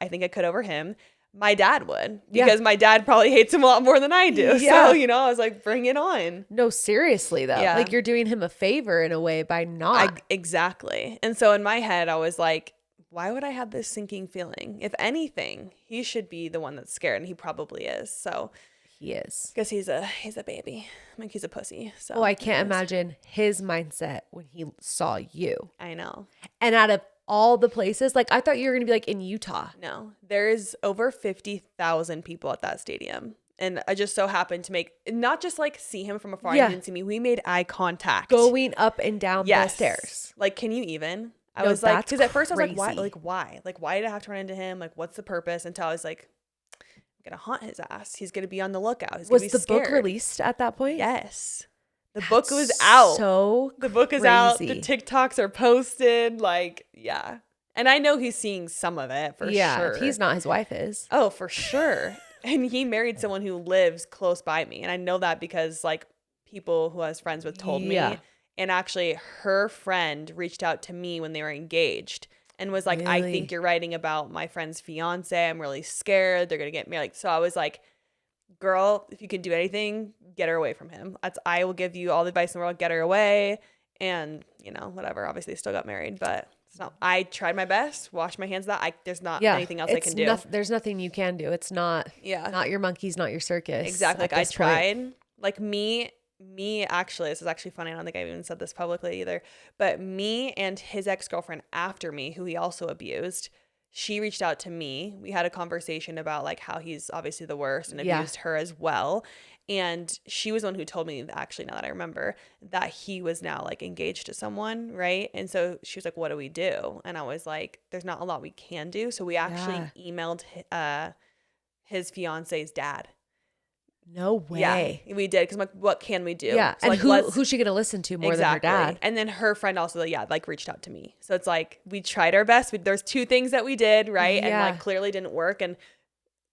I think I could over him, my dad would, because my dad probably hates him a lot more than I do. Yeah. So, you know, I was like, bring it on. No, seriously though. Yeah. Like you're doing him a favor in a way by not. Exactly. And so in my head, I was like, why would I have this sinking feeling? If anything, he should be the one that's scared, and he probably is. So he is. Because he's a baby. Like he's a pussy. So oh, I can't imagine his mindset when he saw you. I know. And out of all the places, like I thought you were gonna be like in Utah. No, there's over 50,000 people at that stadium, and I just so happened to make not just like see him from afar. He didn't see me. We made eye contact, going up and down the stairs. Like, can you even? I was like, because at first I was like, why? Like, why did I have to run into him? Like, what's the purpose? Until I was like, I'm gonna haunt his ass. He's gonna be on the lookout. He's was gonna be the book released at that point? Yes. The book was out. So the book is out. The TikToks are posted. Like, yeah. And I know he's seeing some of it for sure. Yeah, if he's not, his wife is. Oh, for sure. And he married someone who lives close by me. And I know that because like people who I was friends with told me. And actually her friend reached out to me when they were engaged and was like, really? I think you're writing about my friend's fiance. I'm really scared. They're going to get married. So I was like, girl, if you can do anything, get her away from him. I will give you all the advice in the world. Get her away. And, you know, whatever. Obviously, they still got married. But so I tried my best. Washed my hands of that. There's not anything else I can do. There's nothing you can do. It's not your monkeys, not your circus. Exactly. Like I tried. Like me, actually, this is actually funny. I don't think I've even said this publicly either. But me and his ex-girlfriend after me, who he also abused, she reached out to me. We had a conversation about like how he's obviously the worst and abused her as well. And she was the one who told me, actually, now that I remember, that he was now like engaged to someone, right? And so she was like, what do we do? And I was like, there's not a lot we can do. So we actually emailed his fiance's dad. No way. Yeah, we did. Because I'm like, what can we do? Yeah. So, and like, who's she going to listen to more than her dad? And then her friend also, like reached out to me. So it's like, we tried our best. There's two things that we did, right? And like clearly didn't work. And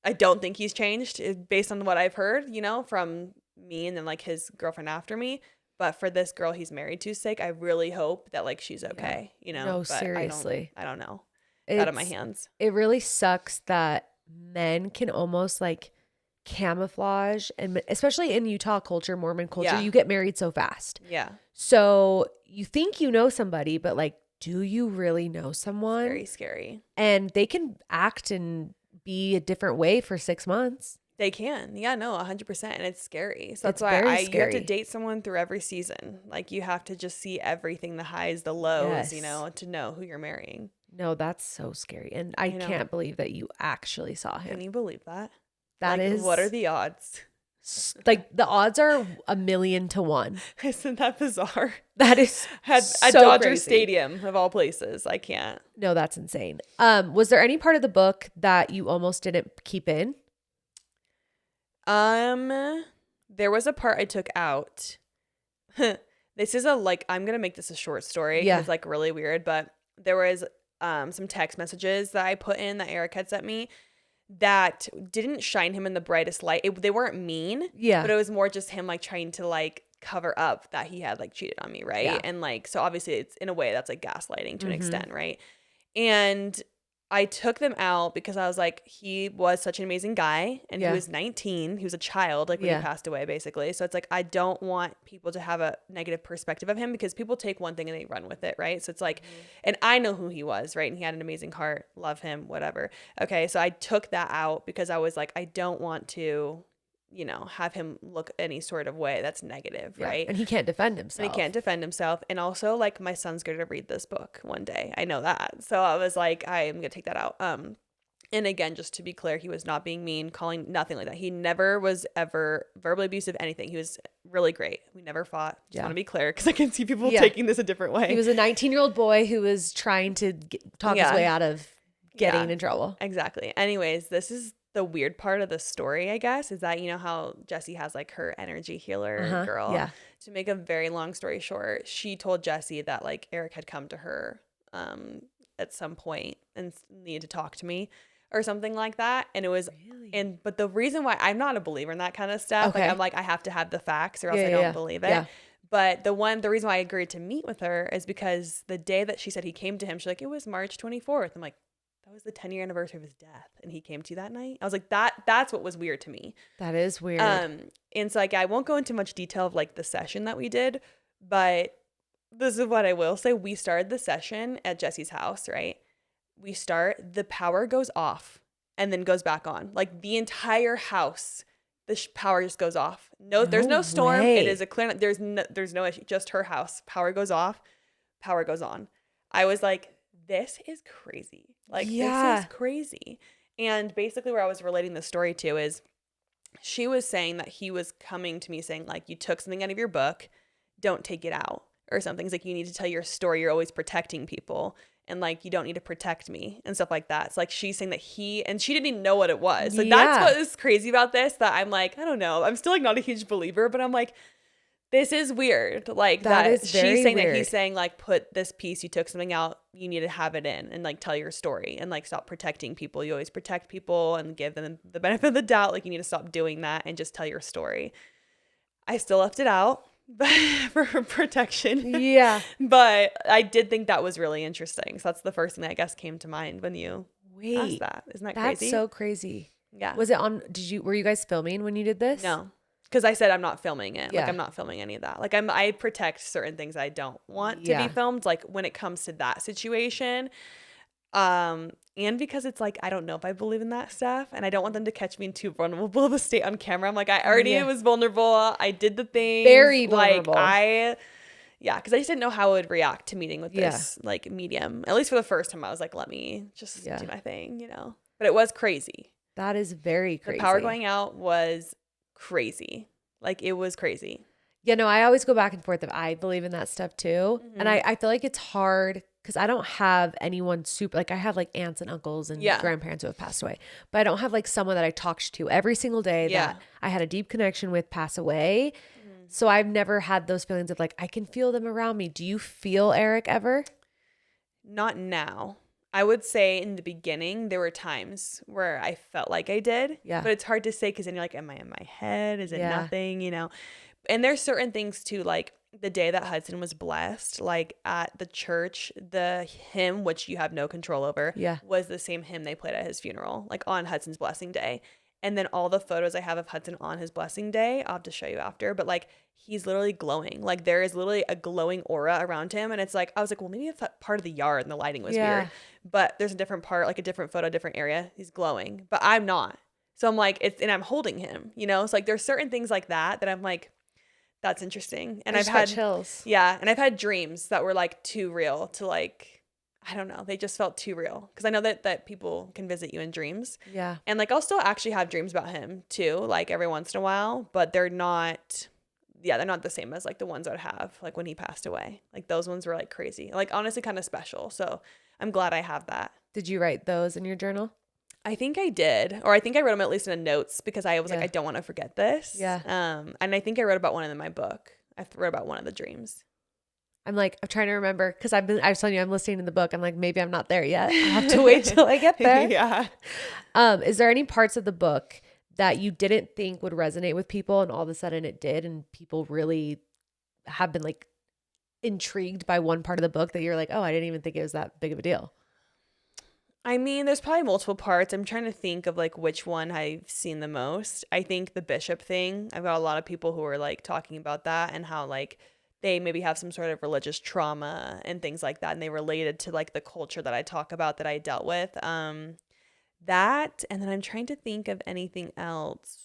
I don't think he's changed based on what I've heard, you know, from me and then like his girlfriend after me. But for this girl he's married to's sake, I really hope that like she's okay, you know? No, but seriously. I don't know. It's out of my hands. It really sucks that men can almost like camouflage, and especially in Utah culture, Mormon culture, you get married so fast. Yeah. So you think you know somebody, but like, do you really know someone? It's very scary. And they can act and be a different way for 6 months. They can. Yeah, no, 100%. And it's scary. So that's why you have to date someone through every season. Like you have to just see everything, the highs, the lows, you know, to know who you're marrying. No, that's so scary. And I can't believe that you actually saw him. Can you believe that? That like, is. What are the odds? Like the odds are 1,000,000 to 1. Isn't that bizarre? That is at Dodger Stadium of all places. I can't. No, that's insane. Was there any part of the book that you almost didn't keep in? There was a part I took out. This is I'm gonna make this a short story. Yeah. It's like really weird, but there was some text messages that I put in that Eric had sent me that didn't shine him in the brightest light. They weren't mean. Yeah. But it was more just him like trying to like cover up that he had like cheated on me, right? Yeah. And like, so obviously it's in a way that's like gaslighting to an extent, right? And I took them out because I was like, he was such an amazing guy, and he was 19. He was a child, like when he passed away, basically. So it's like, I don't want people to have a negative perspective of him, because people take one thing and they run with it, right? So it's like, and I know who he was, right? And he had an amazing heart, love him, whatever. Okay, so I took that out because I was like, I don't want to, you know, have him look any sort of way that's negative, right? And he can't defend himself. And he can't defend himself. And also, like, my son's going to read this book one day. I know that. So I was like, I'm going to take that out. And again, just to be clear, he was not being mean, calling, nothing like that. He never was ever verbally abusive, anything. He was really great. We never fought. Just want to be clear, because I can see people taking this a different way. He was a 19-year-old boy who was trying to talk his way out of getting in trouble. Exactly. Anyways, this is the weird part of the story, I guess, is that, you know how Jessie has like her energy healer girl. Yeah. To make a very long story short, she told Jessie that like Eric had come to her at some point and needed to talk to me or something like that. And it was but the reason why I'm not a believer in that kind of stuff, like I'm like, I have to have the facts or else I don't believe it. Yeah. But the reason why I agreed to meet with her is because the day that she said he came to him, she's like, it was March 24th. I'm like, that was the 10-year anniversary of his death, and he came to you that night. I was like, that's what was weird to me. That is weird. And so like I won't go into much detail of like the session that we did, but this is what I will say. We started the session at Jessie's house, right? The power goes off and then goes back on. Like the entire house, power just goes off. No, there's no storm. Way. It is a clear. There's no issue. Just her house. Power goes off. Power goes on. I was like, this is crazy. Like, this is crazy. And basically where I was relating the story to is she was saying that he was coming to me saying, like, you took something out of your book, don't take it out or something. It's like, you need to tell your story. You're always protecting people. And like, you don't need to protect me and stuff like that. It's like, she's saying that and she didn't even know what it was. Like, that's what is crazy about this, that I'm like, I don't know. I'm still like not a huge believer, but I'm like, this is weird. Like that she's saying weird. That he's saying like, put this piece, you took something out, you need to have it in and like tell your story and like stop protecting people. You always protect people and give them the benefit of the doubt. Like you need to stop doing that and just tell your story. I still left it out for protection. Yeah. But I did think that was really interesting. So that's the first thing that I guess came to mind when you asked that. Isn't that crazy? That's so crazy. Yeah. Was it were you guys filming when you did this? No. Because I said I'm not filming it. Yeah. Like I'm not filming any of that. Like I protect certain things I don't want to be filmed. Like when it comes to that situation, and because it's like I don't know if I believe in that stuff, and I don't want them to catch me in too vulnerable of a state on camera. I'm like I already was vulnerable. I did the thing. Very vulnerable. Like because I just didn't know how I would react to meeting with this like medium. At least for the first time, I was like, let me just do my thing, you know. But it was crazy. That is very crazy. The power going out was crazy. Like it was crazy. Yeah, no, I always go back and forth if I believe in that stuff too. Mm-hmm. And I feel like it's hard because I don't have anyone super, like I have like aunts and uncles and grandparents who have passed away, but I don't have like someone that I talked to every single day that I had a deep connection with pass away. Mm-hmm. So I've never had those feelings of like, I can feel them around me. Do you feel Eric ever? Not now. I would say in the beginning, there were times where I felt like I did. Yeah. But it's hard to say because then you're like, am I in my head? Is it nothing? You know? And there's certain things too, like the day that Hudson was blessed, like at the church, the hymn, which you have no control over, was the same hymn they played at his funeral, like on Hudson's blessing day. And then all the photos I have of Hudson on his blessing day, I'll have to show you after, but like he's literally glowing. Like there is literally a glowing aura around him. And it's like, I was like, well, maybe it's that part of the yard and the lighting was weird. But there's a different part, like a different photo, different area. He's glowing, but I'm not. So I'm like, and I'm holding him, you know? It's like there's certain things like that I'm like, that's interesting. And I've had chills. Yeah. And I've had dreams that were like too real to like, I don't know. They just felt too real. Because I know that people can visit you in dreams. Yeah. And like I'll still actually have dreams about him too, like every once in a while, but they're not the same as like the ones I would have like when he passed away. Like those ones were like crazy. Like honestly kind of special. So I'm glad I have that. Did you write those in your journal? I think I did. Or I think I wrote them at least in the notes because I was like, I don't want to forget this. Yeah. And I think I wrote about one in my book. I wrote about one of the dreams. I'm trying to remember because I was telling you I'm listening to the book. I'm like, maybe I'm not there yet. I'll have to wait till I get there. Yeah. Is there any parts of the book that you didn't think would resonate with people and all of a sudden it did and people really have been like intrigued by one part of the book that you're like, oh, I didn't even think it was that big of a deal? I mean, there's probably multiple parts. I'm trying to think of like which one I've seen the most. I think the bishop thing, I've got a lot of people who are like talking about that and how like they maybe have some sort of religious trauma and things like that. And they related to like the culture that I talk about that I dealt with. That, and then I'm trying to think of anything else.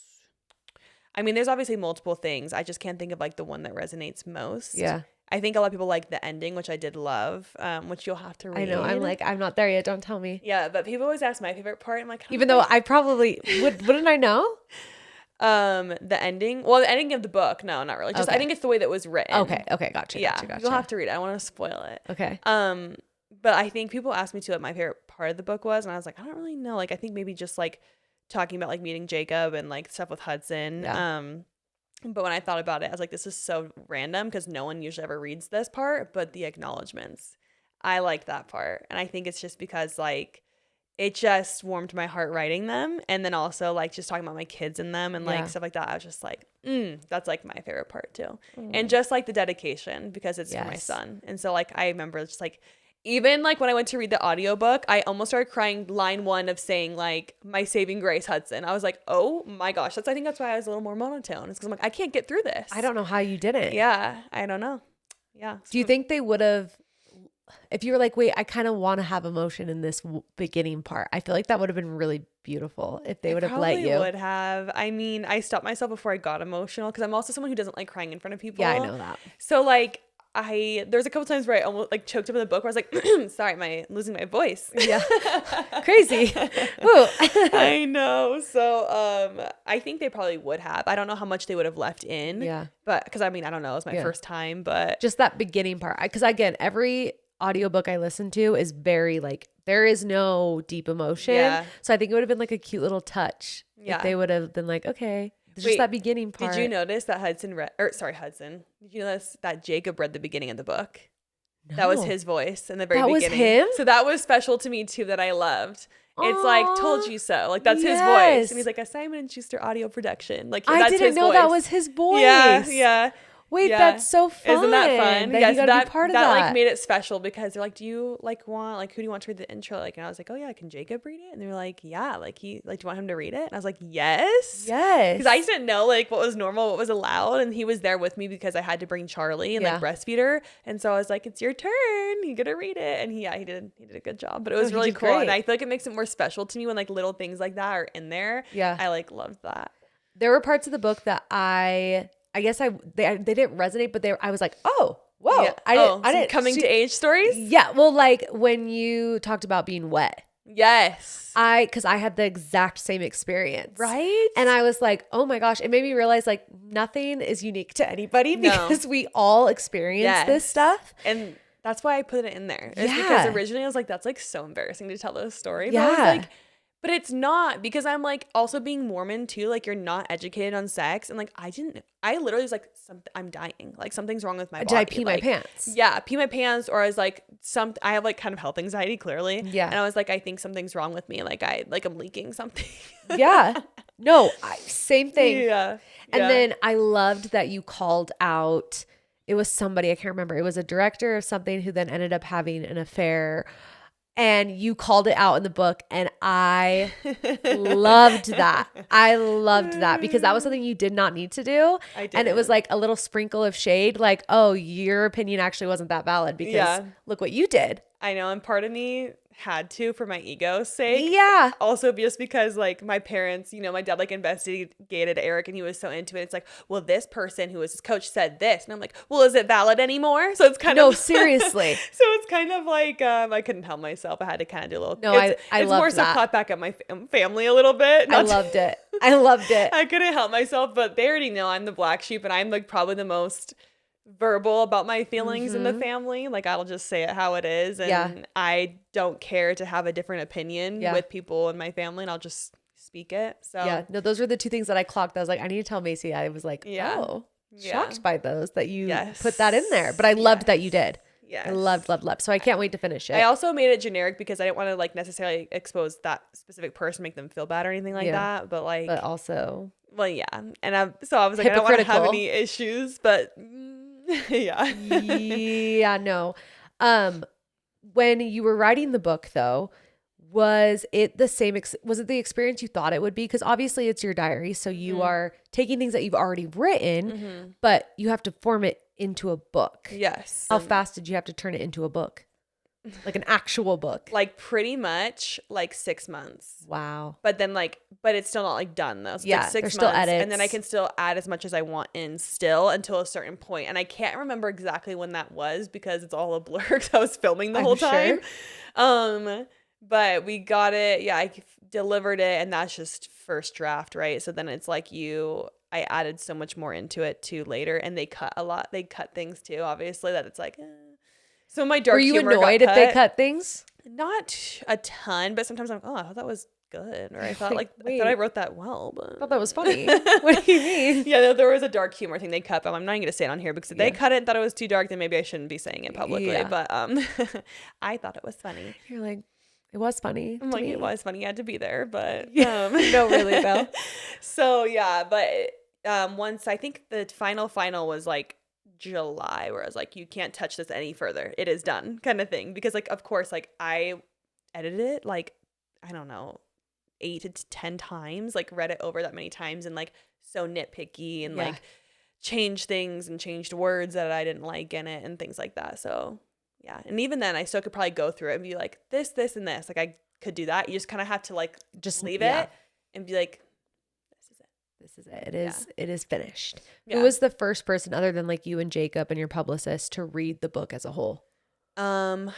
I mean, there's obviously multiple things. I just can't think of like the one that resonates most. Yeah. I think a lot of people like the ending, which I did love, which you'll have to read. I know. I'm like, I'm not there yet. Don't tell me. Yeah. But people always ask my favorite part. I'm like, even though I probably wouldn't I know? The ending. Well, the ending of the book. No, not really. Just I think it's the way that was written. Okay. Gotcha. Yeah. Gotcha. You'll have to read it. I don't want to spoil it. Okay. But I think people asked me too what my favorite part of the book was, and I was like, I don't really know. Like, I think maybe just like talking about like meeting Jacob and like stuff with Hudson. But when I thought about it, I was like, this is so random because no one usually ever reads this part, but the acknowledgments, I like that part. And I think it's just because like it just warmed my heart writing them. And then also like just talking about my kids in them and like stuff like that. I was just like, that's like my favorite part too. And just like the dedication because it's for my son. And so like I remember just like, even like when I went to read the audiobook, I almost started crying line 1 of saying like my saving grace Hudson. I was like, oh my gosh. I think that's why I was a little more monotone. It's because I'm like, I can't get through this. I don't know how you did it. Yeah. I don't know. Yeah. Do you think they would have, if you were like, wait, I kind of want to have emotion in this beginning part, I feel like that would have been really beautiful if they would have let you. Would have. I mean, I stopped myself before I got emotional because I'm also someone who doesn't like crying in front of people. Yeah, I know that. So like, there's a couple times where I almost like choked up in the book where I was like, sorry, losing my voice. Yeah. Crazy. Ooh. I know. So, I think they probably would have. I don't know how much they would have left in. Yeah. But, cause I mean, I don't know. It was my first time, but. Just that beginning part. Cause again, every audiobook I listen to is very like, there is no deep emotion. Yeah. So I think it would have been like a cute little touch. Yeah. If they would have been like, okay. Just that beginning part. Did you notice that Hudson. Did you notice that Jacob read the beginning of the book? No. That was his voice in the very beginning. That was him? So that was special to me too, that I loved. Aww. It's like, told you so. Like, that's his voice. And he's like, a Simon & Schuster audio production. Like, I didn't know that was his voice. Yeah, yeah. Wait, that's so fun. Isn't that fun? That you gotta be part of that. That like made it special because they're like, do you like want, like, who do you want to read the intro? Like, and I was like, oh yeah, can Jacob read it? And they were like, yeah, like do you want him to read it? And I was like, yes. Because I didn't know like what was normal, what was allowed. And he was there with me because I had to bring Charlie and like breastfeed her. And so I was like, it's your turn. You gotta read it. And he did a good job, but it was really cool. Great. And I feel like it makes it more special to me when like little things like that are in there. Yeah. I like loved that. There were parts of the book that I guess they didn't resonate, but I was like, oh, whoa. Yeah. I didn't coming to age stories? Yeah. Well, like when you talked about being wet. Yes. Because I had the exact same experience. Right? And I was like, oh my gosh. It made me realize like nothing is unique to anybody because we all experience this stuff. And that's why I put it in there. It's because originally I was like, that's like so embarrassing to tell this story. But I was like, but it's not, because I'm like also being Mormon too. Like, you're not educated on sex. And like, I literally was like, I'm dying. Like, something's wrong with my body. Did I pee my pants? Yeah, pee my pants. Or I was like, I have like kind of health anxiety clearly. Yeah. And I was like, I think something's wrong with me. Like, I'm leaking something. Yeah. No, same thing. Yeah. And then I loved that you called out, it was somebody, I can't remember. It was a director of something who then ended up having an affair. And you called it out in the book, and I loved that. I loved that because that was something you did not need to do. I did. And it was like a little sprinkle of shade, like, oh, your opinion actually wasn't that valid because look what you did. I know. And part of me had to for my ego's sake. Yeah. Also just because like my parents, my dad like investigated Eric and he was so into it. It's like, well, this person who was his coach said this. And I'm like, well, is it valid anymore? So it's kind of. No, seriously. So it's kind of like, I couldn't help myself. I had to kind of do a little. No, I it's loved more so caught back at my family a little bit. I loved it. I loved it. I couldn't help myself, but they already know I'm the black sheep and I'm like probably the most verbal about my feelings in the family. Like, I'll just say it how it is, and I don't care to have a different opinion with people in my family, and I'll just speak it. So no, those were the two things that I clocked. I was like, I need to tell Mayci. I was like, shocked by those that you put that in there, but I loved that you did. I loved. So I can't wait to finish it. I also made it generic because I didn't want to like necessarily expose that specific person, make them feel bad or anything like that. But also, well, yeah. And I was like, I don't want to have any issues, but no. When you were writing the book though, was it the same? Was it the experience you thought it would be? Because obviously it's your diary. So you are taking things that you've already written, but you have to form it into a book. Yes. How fast did you have to turn it into a book? Like an actual book? Like pretty much like 6 months. Wow. But then but it's still not like done though. So yeah, like 6 months. Still edits. And then I can still add as much as I want in still until a certain point. And I can't remember exactly when that was because it's all a blur because I was filming the whole time. Sure. But we got it. Yeah, I delivered it and that's just first draft, right? So then it's like I added so much more into it too later, and they cut a lot. They cut things too, obviously, that it's like, So my dark humor got cut. Were you annoyed if they cut things? Not a ton, but sometimes I'm like, oh, I thought that was good, or I thought like I wait, thought I wrote that well, I but thought that was funny. What do you mean? yeah, there was a dark humor thing they cut, but I'm not even gonna say it on here because if they cut it and thought it was too dark, then maybe I shouldn't be saying it publicly. Yeah. But I thought it was funny. You're like, it was funny. I'm to like, me. it was funny. You had to be there, but No, really though. So yeah, but once I think the final was like July, where I was like, you can't touch this any further. It is done, kind of thing. Because like, of course, like I edited it like, I don't know, 8 to 10 times, like read it over that many times, and like so nitpicky and like changed things and changed words that I didn't like in it and things like that. So yeah, and even then I still could probably go through it and be like this and this, like I could do that. You just kind of have to like just leave it and be like, this is it. It is finished. Yeah. Who was the first person other than like you and Jacob and your publicist to read the book as a whole? I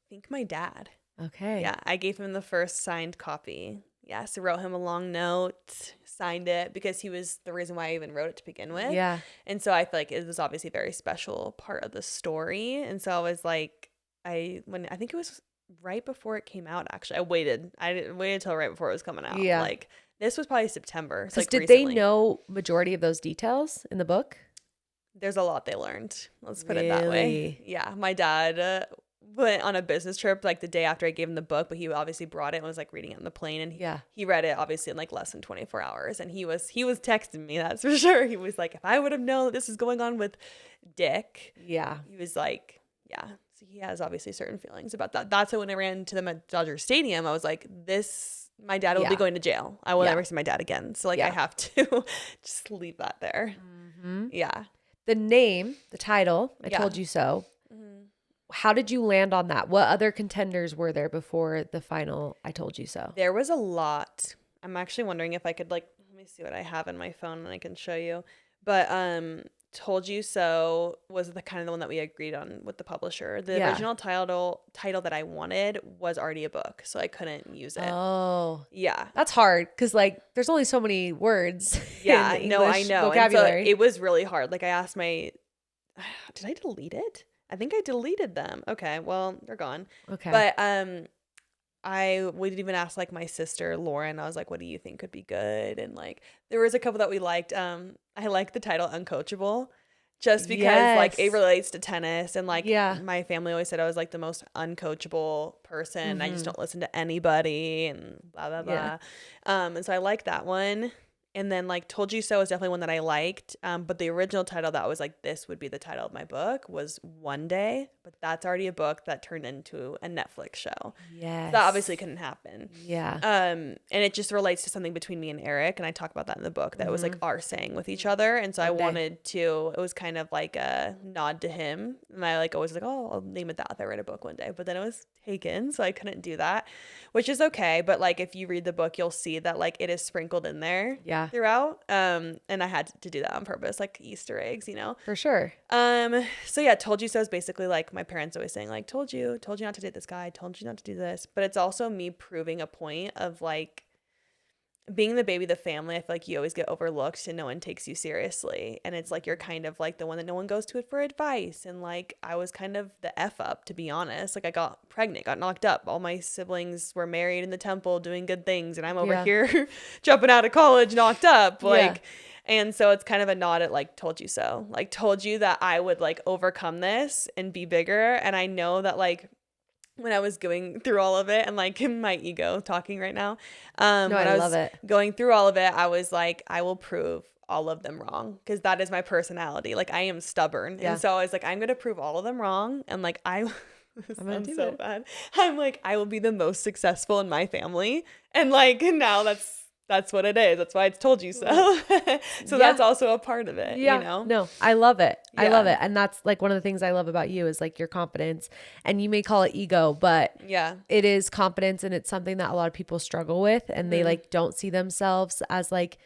think my dad. Okay. Yeah, I gave him the first signed copy. Yeah, so wrote him a long note, signed it, because he was the reason why I even wrote it to begin with. Yeah. And so I feel like it was obviously a very special part of the story. And so I was like, I think it was right before it came out, actually. I waited until right before it was coming out. Yeah. Like this was probably September. So like did recently. they know majority of those details in the book? There's a lot they learned. Let's put it that way. Yeah. My dad went on a business trip like the day after I gave him the book, but he obviously brought it and was like reading it on the plane, and he read it obviously in like less than 24 hours, and he was texting me, that's for sure. He was like, if I would have known that this was going on with Dick, he was like, so he has obviously certain feelings about that. That's why when I ran to them at Dodger Stadium, I was like, my dad will be going to jail. I will never see my dad again. So like I have to just leave that there. Mm-hmm. Yeah. The name, the title, I Told You So. How did you land on that? What other contenders were there before the final I Told You So? There was a lot. I'm actually wondering if I could like, let me see what I have in my phone and I can show you. But Told You So was the kind of the one that we agreed on with the publisher. The original title that I wanted was already a book, so I couldn't use it. Oh. Yeah. That's hard because like there's only so many words. Yeah, in no, I English know. vocabulary. And so it was really hard. Like I asked did I delete it? I think I deleted them. Okay, well, they're gone. Okay. But we didn't even ask like my sister Lauren. I was like, what do you think could be good? And like there was a couple that we liked. I like the title Uncoachable, just because like it relates to tennis, and like my family always said I was like the most uncoachable person. I just don't listen to anybody and blah blah blah. And so I like that one. And then like Told You So is definitely one that I liked. But the original title that was like, this would be the title of my book was One Day. But that's already a book that turned into a Netflix show. Yes. So that obviously couldn't happen. Yeah. And it just relates to something between me and Eric. And I talk about that in the book. That was like our saying with each other. And so I wanted to, it was kind of like a nod to him. And I like always like, oh, I'll name it that if I write a book one day. But then it was taken. So I couldn't do that, which is okay. But like if you read the book, you'll see that like it is sprinkled in there. Yeah. Throughout. And I had to do that on purpose, like Easter eggs, For sure. So yeah, Told You So is basically like my parents always saying like, told you not to date this guy, told you not to do this. But it's also me proving a point of like being the baby of the family. I feel like you always get overlooked and no one takes you seriously. And it's like you're kind of like the one that no one goes to it for advice. And like I was kind of the F up, to be honest. Like I got pregnant, got knocked up. All my siblings were married in the temple doing good things. And I'm over here jumping out of college, knocked up. Like and so it's kind of a nod at like Told You So. Like told you that I would like overcome this and be bigger. And I know that like when I was going through all of it, and like my ego talking right now, when I was going through all of it, I was like, I will prove all of them wrong, because that is my personality. Like I am stubborn. And so I was like, I'm going to prove all of them wrong. And like, I'm so bad. I'm like, I will be the most successful in my family. And like, now that's what it is. That's why it's Told You So. So that's also a part of it, you know? No, I love it. I love it. And that's like one of the things I love about you is like your confidence, and you may call it ego, but it is confidence, and it's something that a lot of people struggle with, and they like don't see themselves as like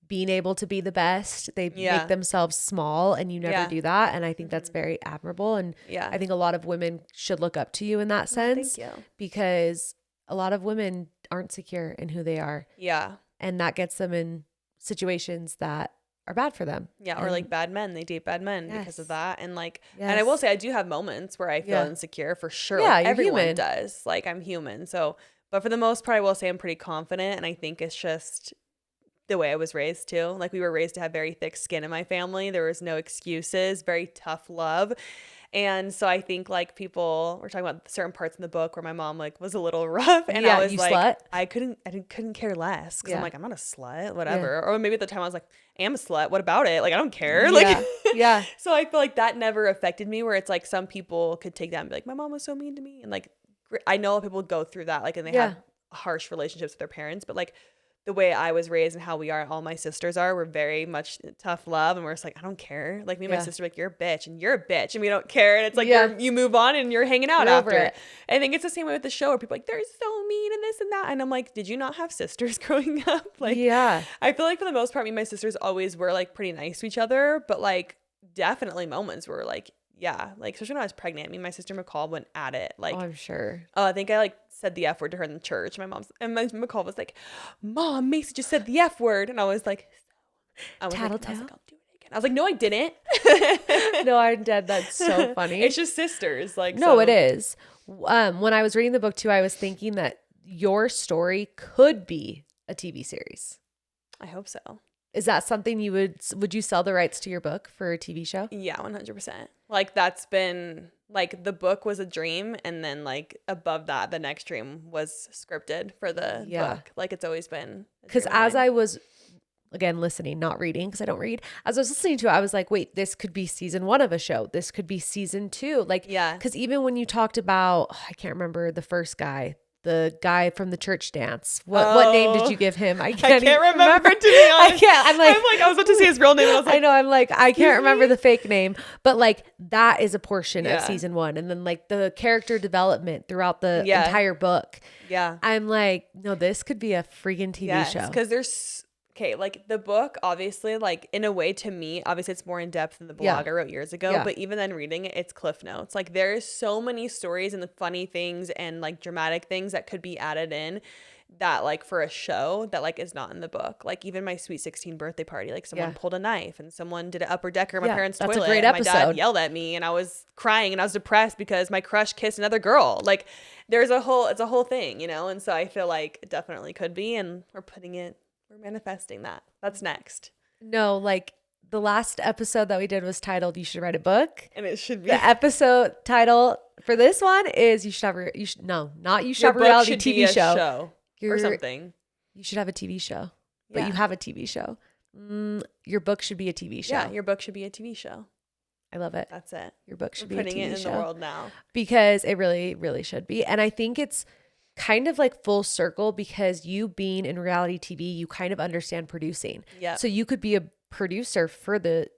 being able to be the best. They make themselves small, and you never do that. And I think that's very admirable. And I think a lot of women should look up to you in that sense, because a lot of women aren't secure in who they are. Yeah. And that gets them in situations that are bad for them. Yeah. Or like bad men. They date bad men because of that. And like, and I will say I do have moments where I feel insecure for sure. Yeah, like, everyone human. does. Like I'm human. So, But for the most part, I will say I'm pretty confident. And I think it's just the way I was raised too. Like we were raised to have very thick skin in my family. There was no excuses, very tough love. And so I think like people were talking about certain parts in the book where my mom like was a little rough, and I was you like, slut? I couldn't care less because I'm Yeah. like, I'm not a slut, whatever. Or maybe at the time I was like, I am a slut. What about it? Like I don't care. Like Yeah. So I feel like that never affected me. Where it's like some people could take that and be like, my mom was so mean to me, and like I know people go through that, like, and they have harsh relationships with their parents, but like the way I was raised and how we are, all my sisters are, we're very much tough love, and we're just like, I don't care. Like me and my sister, like, you're a bitch and you're a bitch, and we don't care. And it's like you move on and you're hanging out You're after. over it. I think it's the same way with the show where people are like, they're so mean and this and that, and I'm like, did you not have sisters growing up? Like, I feel like for the most part, me and my sisters always were like pretty nice to each other, but like definitely moments where like, like especially when I was pregnant, me and my sister McCall went at it. Like, I'm sure. I think I like said the F word to her in the church. My McCall was like, Mom, Mayci just said the F word. And I was like, Tattletale. I'll do it again. I was like, no, I didn't. No, I'm dead. That's so funny. It's just sisters. Like, no, it is. When I was reading the book too, I was thinking that your story could be a TV series. I hope so. Is that something you would you sell the rights to your book for a TV show? Yeah, 100%. Like that's been like the book was a dream, and then like above that, the next dream was scripted for the book. Like it's always been. Because as I was again listening, not reading because I don't read. As I was listening to it, I was like, wait, this could be season 1 of a show. This could be season 2. Like, because even when you talked about, I can't remember the first guy. The guy from the church dance. What name did you give him? I can't remember, to be honest. I was about to say his real name. And I was like, I know. I'm like, I can't remember the fake name, but like that is a portion of season 1. And then like the character development throughout the entire book. Yeah. I'm like, no, this could be a freaking TV show. Because there's, like the book, obviously, like in a way to me, obviously it's more in depth than the blog I wrote years ago, but even then reading it, it's cliff notes. Like there's so many stories and the funny things and like dramatic things that could be added in that like for a show that like is not in the book. Like even my sweet 16 birthday party, like someone pulled a knife and someone did an upper decker in my parents' toilet. That's a great and episode. My dad yelled at me and I was crying and I was depressed because my crush kissed another girl. Like it's a whole thing, you know? And so I feel like it definitely could be, and we're manifesting that. That's next. No, like the last episode that we did was titled "You Should Write a Book," and it should be the episode title for this one is "You Should Have a Reality TV show or something." You should have a TV show, but you have a TV show. Your book should be a TV show. Yeah, your book should be a TV show. I love it. That's it. Your book should be putting a TV it in show. The world now, because it really, really should be, and I think it's kind of like full circle because you being in reality TV, you kind of understand producing. Yeah. So you could be a producer for the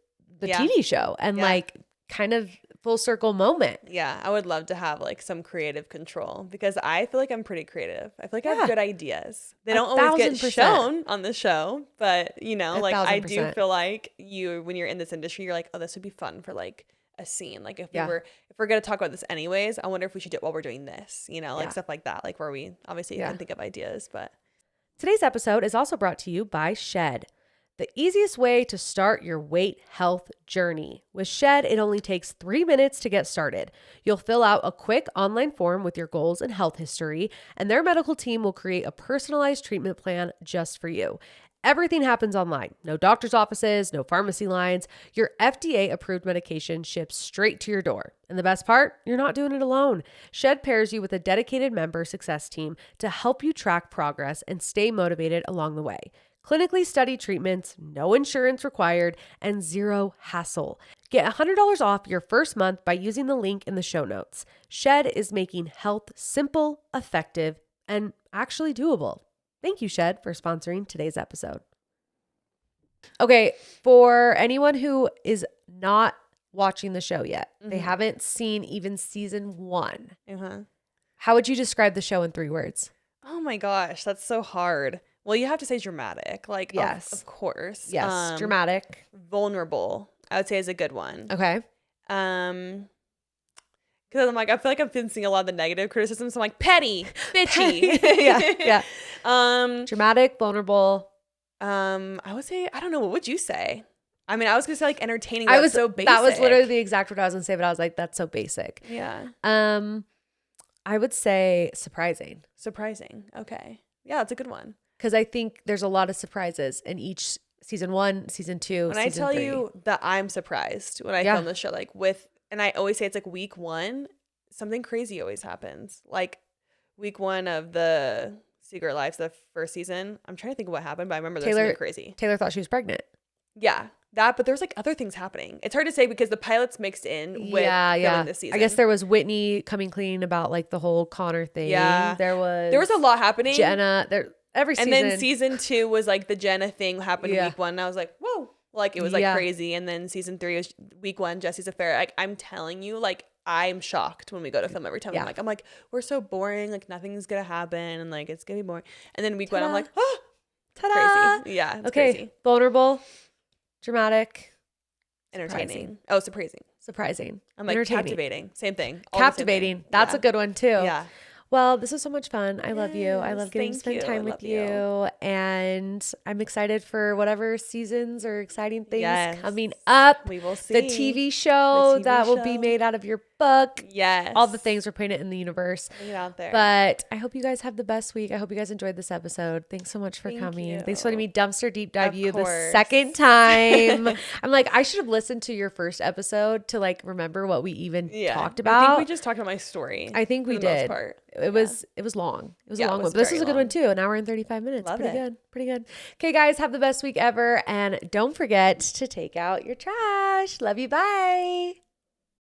TV show and like kind of full circle moment. Yeah. I would love to have like some creative control because I feel like I'm pretty creative. I feel like I have good ideas. They don't always get shown on the show, but you know, like I do feel like when you're in this industry, you're like, oh, this would be fun for like a scene. Like if we're going to talk about this anyways, I wonder if we should do it while we're doing this, you know, like stuff like that, like where we obviously can think of ideas. But today's episode is also brought to you by Shed, the easiest way to start your weight health journey. With Shed, it only takes 3 minutes to get started. You'll fill out a quick online form with your goals and health history, and their medical team will create a personalized treatment plan just for you. Everything happens online. No doctor's offices, no pharmacy lines. Your FDA-approved medication ships straight to your door. And the best part, you're not doing it alone. Shed pairs you with a dedicated member success team to help you track progress and stay motivated along the way. Clinically studied treatments, no insurance required, and zero hassle. Get $100 off your first month by using the link in the show notes. Shed is making health simple, effective, and actually doable. Thank you, Shed, for sponsoring today's episode. Okay, for anyone who is not watching the show yet, they haven't seen even season 1. How would you describe the show in 3 words? Oh my gosh, that's so hard. Well, you have to say dramatic. Like, yes, of course. Yes, dramatic. Vulnerable, I would say, is a good one. Okay. Because I'm like, I feel like I've been seeing a lot of the negative criticism. So I'm like, petty, bitchy. yeah. Dramatic, vulnerable. I would say, I don't know. What would you say? I mean, I was going to say like entertaining. That was so basic. That was literally the exact word I was going to say, but I was like, that's so basic. Yeah. I would say surprising. Surprising. Okay. Yeah, that's a good one. Because I think there's a lot of surprises in each season 1, season 2, When season I tell 3. you that I'm surprised when I film this show, like and I always say it's like week 1, something crazy always happens. Like week 1 of the Secret Lives, the first season. I'm trying to think of what happened, but I remember there's something crazy. Taylor thought she was pregnant. Yeah, but there's like other things happening. It's hard to say because the pilot's mixed in with filming this season. I guess there was Whitney coming clean about like the whole Connor thing. Yeah. There was a lot happening. Jenna, every season. And then season 2 was like the Jenna thing happened in week 1. And I was like, whoa. Like it was like crazy. And then season 3 was week 1, Jesse's affair. Like I'm telling you, like I'm shocked when we go to film every time. Yeah. I'm like, we're so boring. Like nothing's gonna happen, and like it's gonna be boring. And then week 1, I'm like, oh, ta-da! Crazy. Yeah. It's okay. Crazy. Vulnerable, dramatic, entertaining. Oh, surprising. I'm like captivating. Same thing. Captivating. That's a good one too. Yeah. Well, this was so much fun. I love you. I love getting to spend time with you. And I'm excited for whatever seasons or exciting things coming up. We will see. The TV show that will be made out of your book. Yes. All the things, we're putting it in the universe. Putting it out there. But I hope you guys have the best week. I hope you guys enjoyed this episode. Thanks so much for coming. Thanks for letting me dumpster deep dive you the second time. I'm like, I should have listened to your first episode to like remember what we even talked about. I think we just talked about my story. I think we did. It was long. It was a long one. But this was a good one too. An hour and 35 minutes. Pretty good. Okay, guys, have the best week ever. And don't forget to take out your trash. Love you. Bye.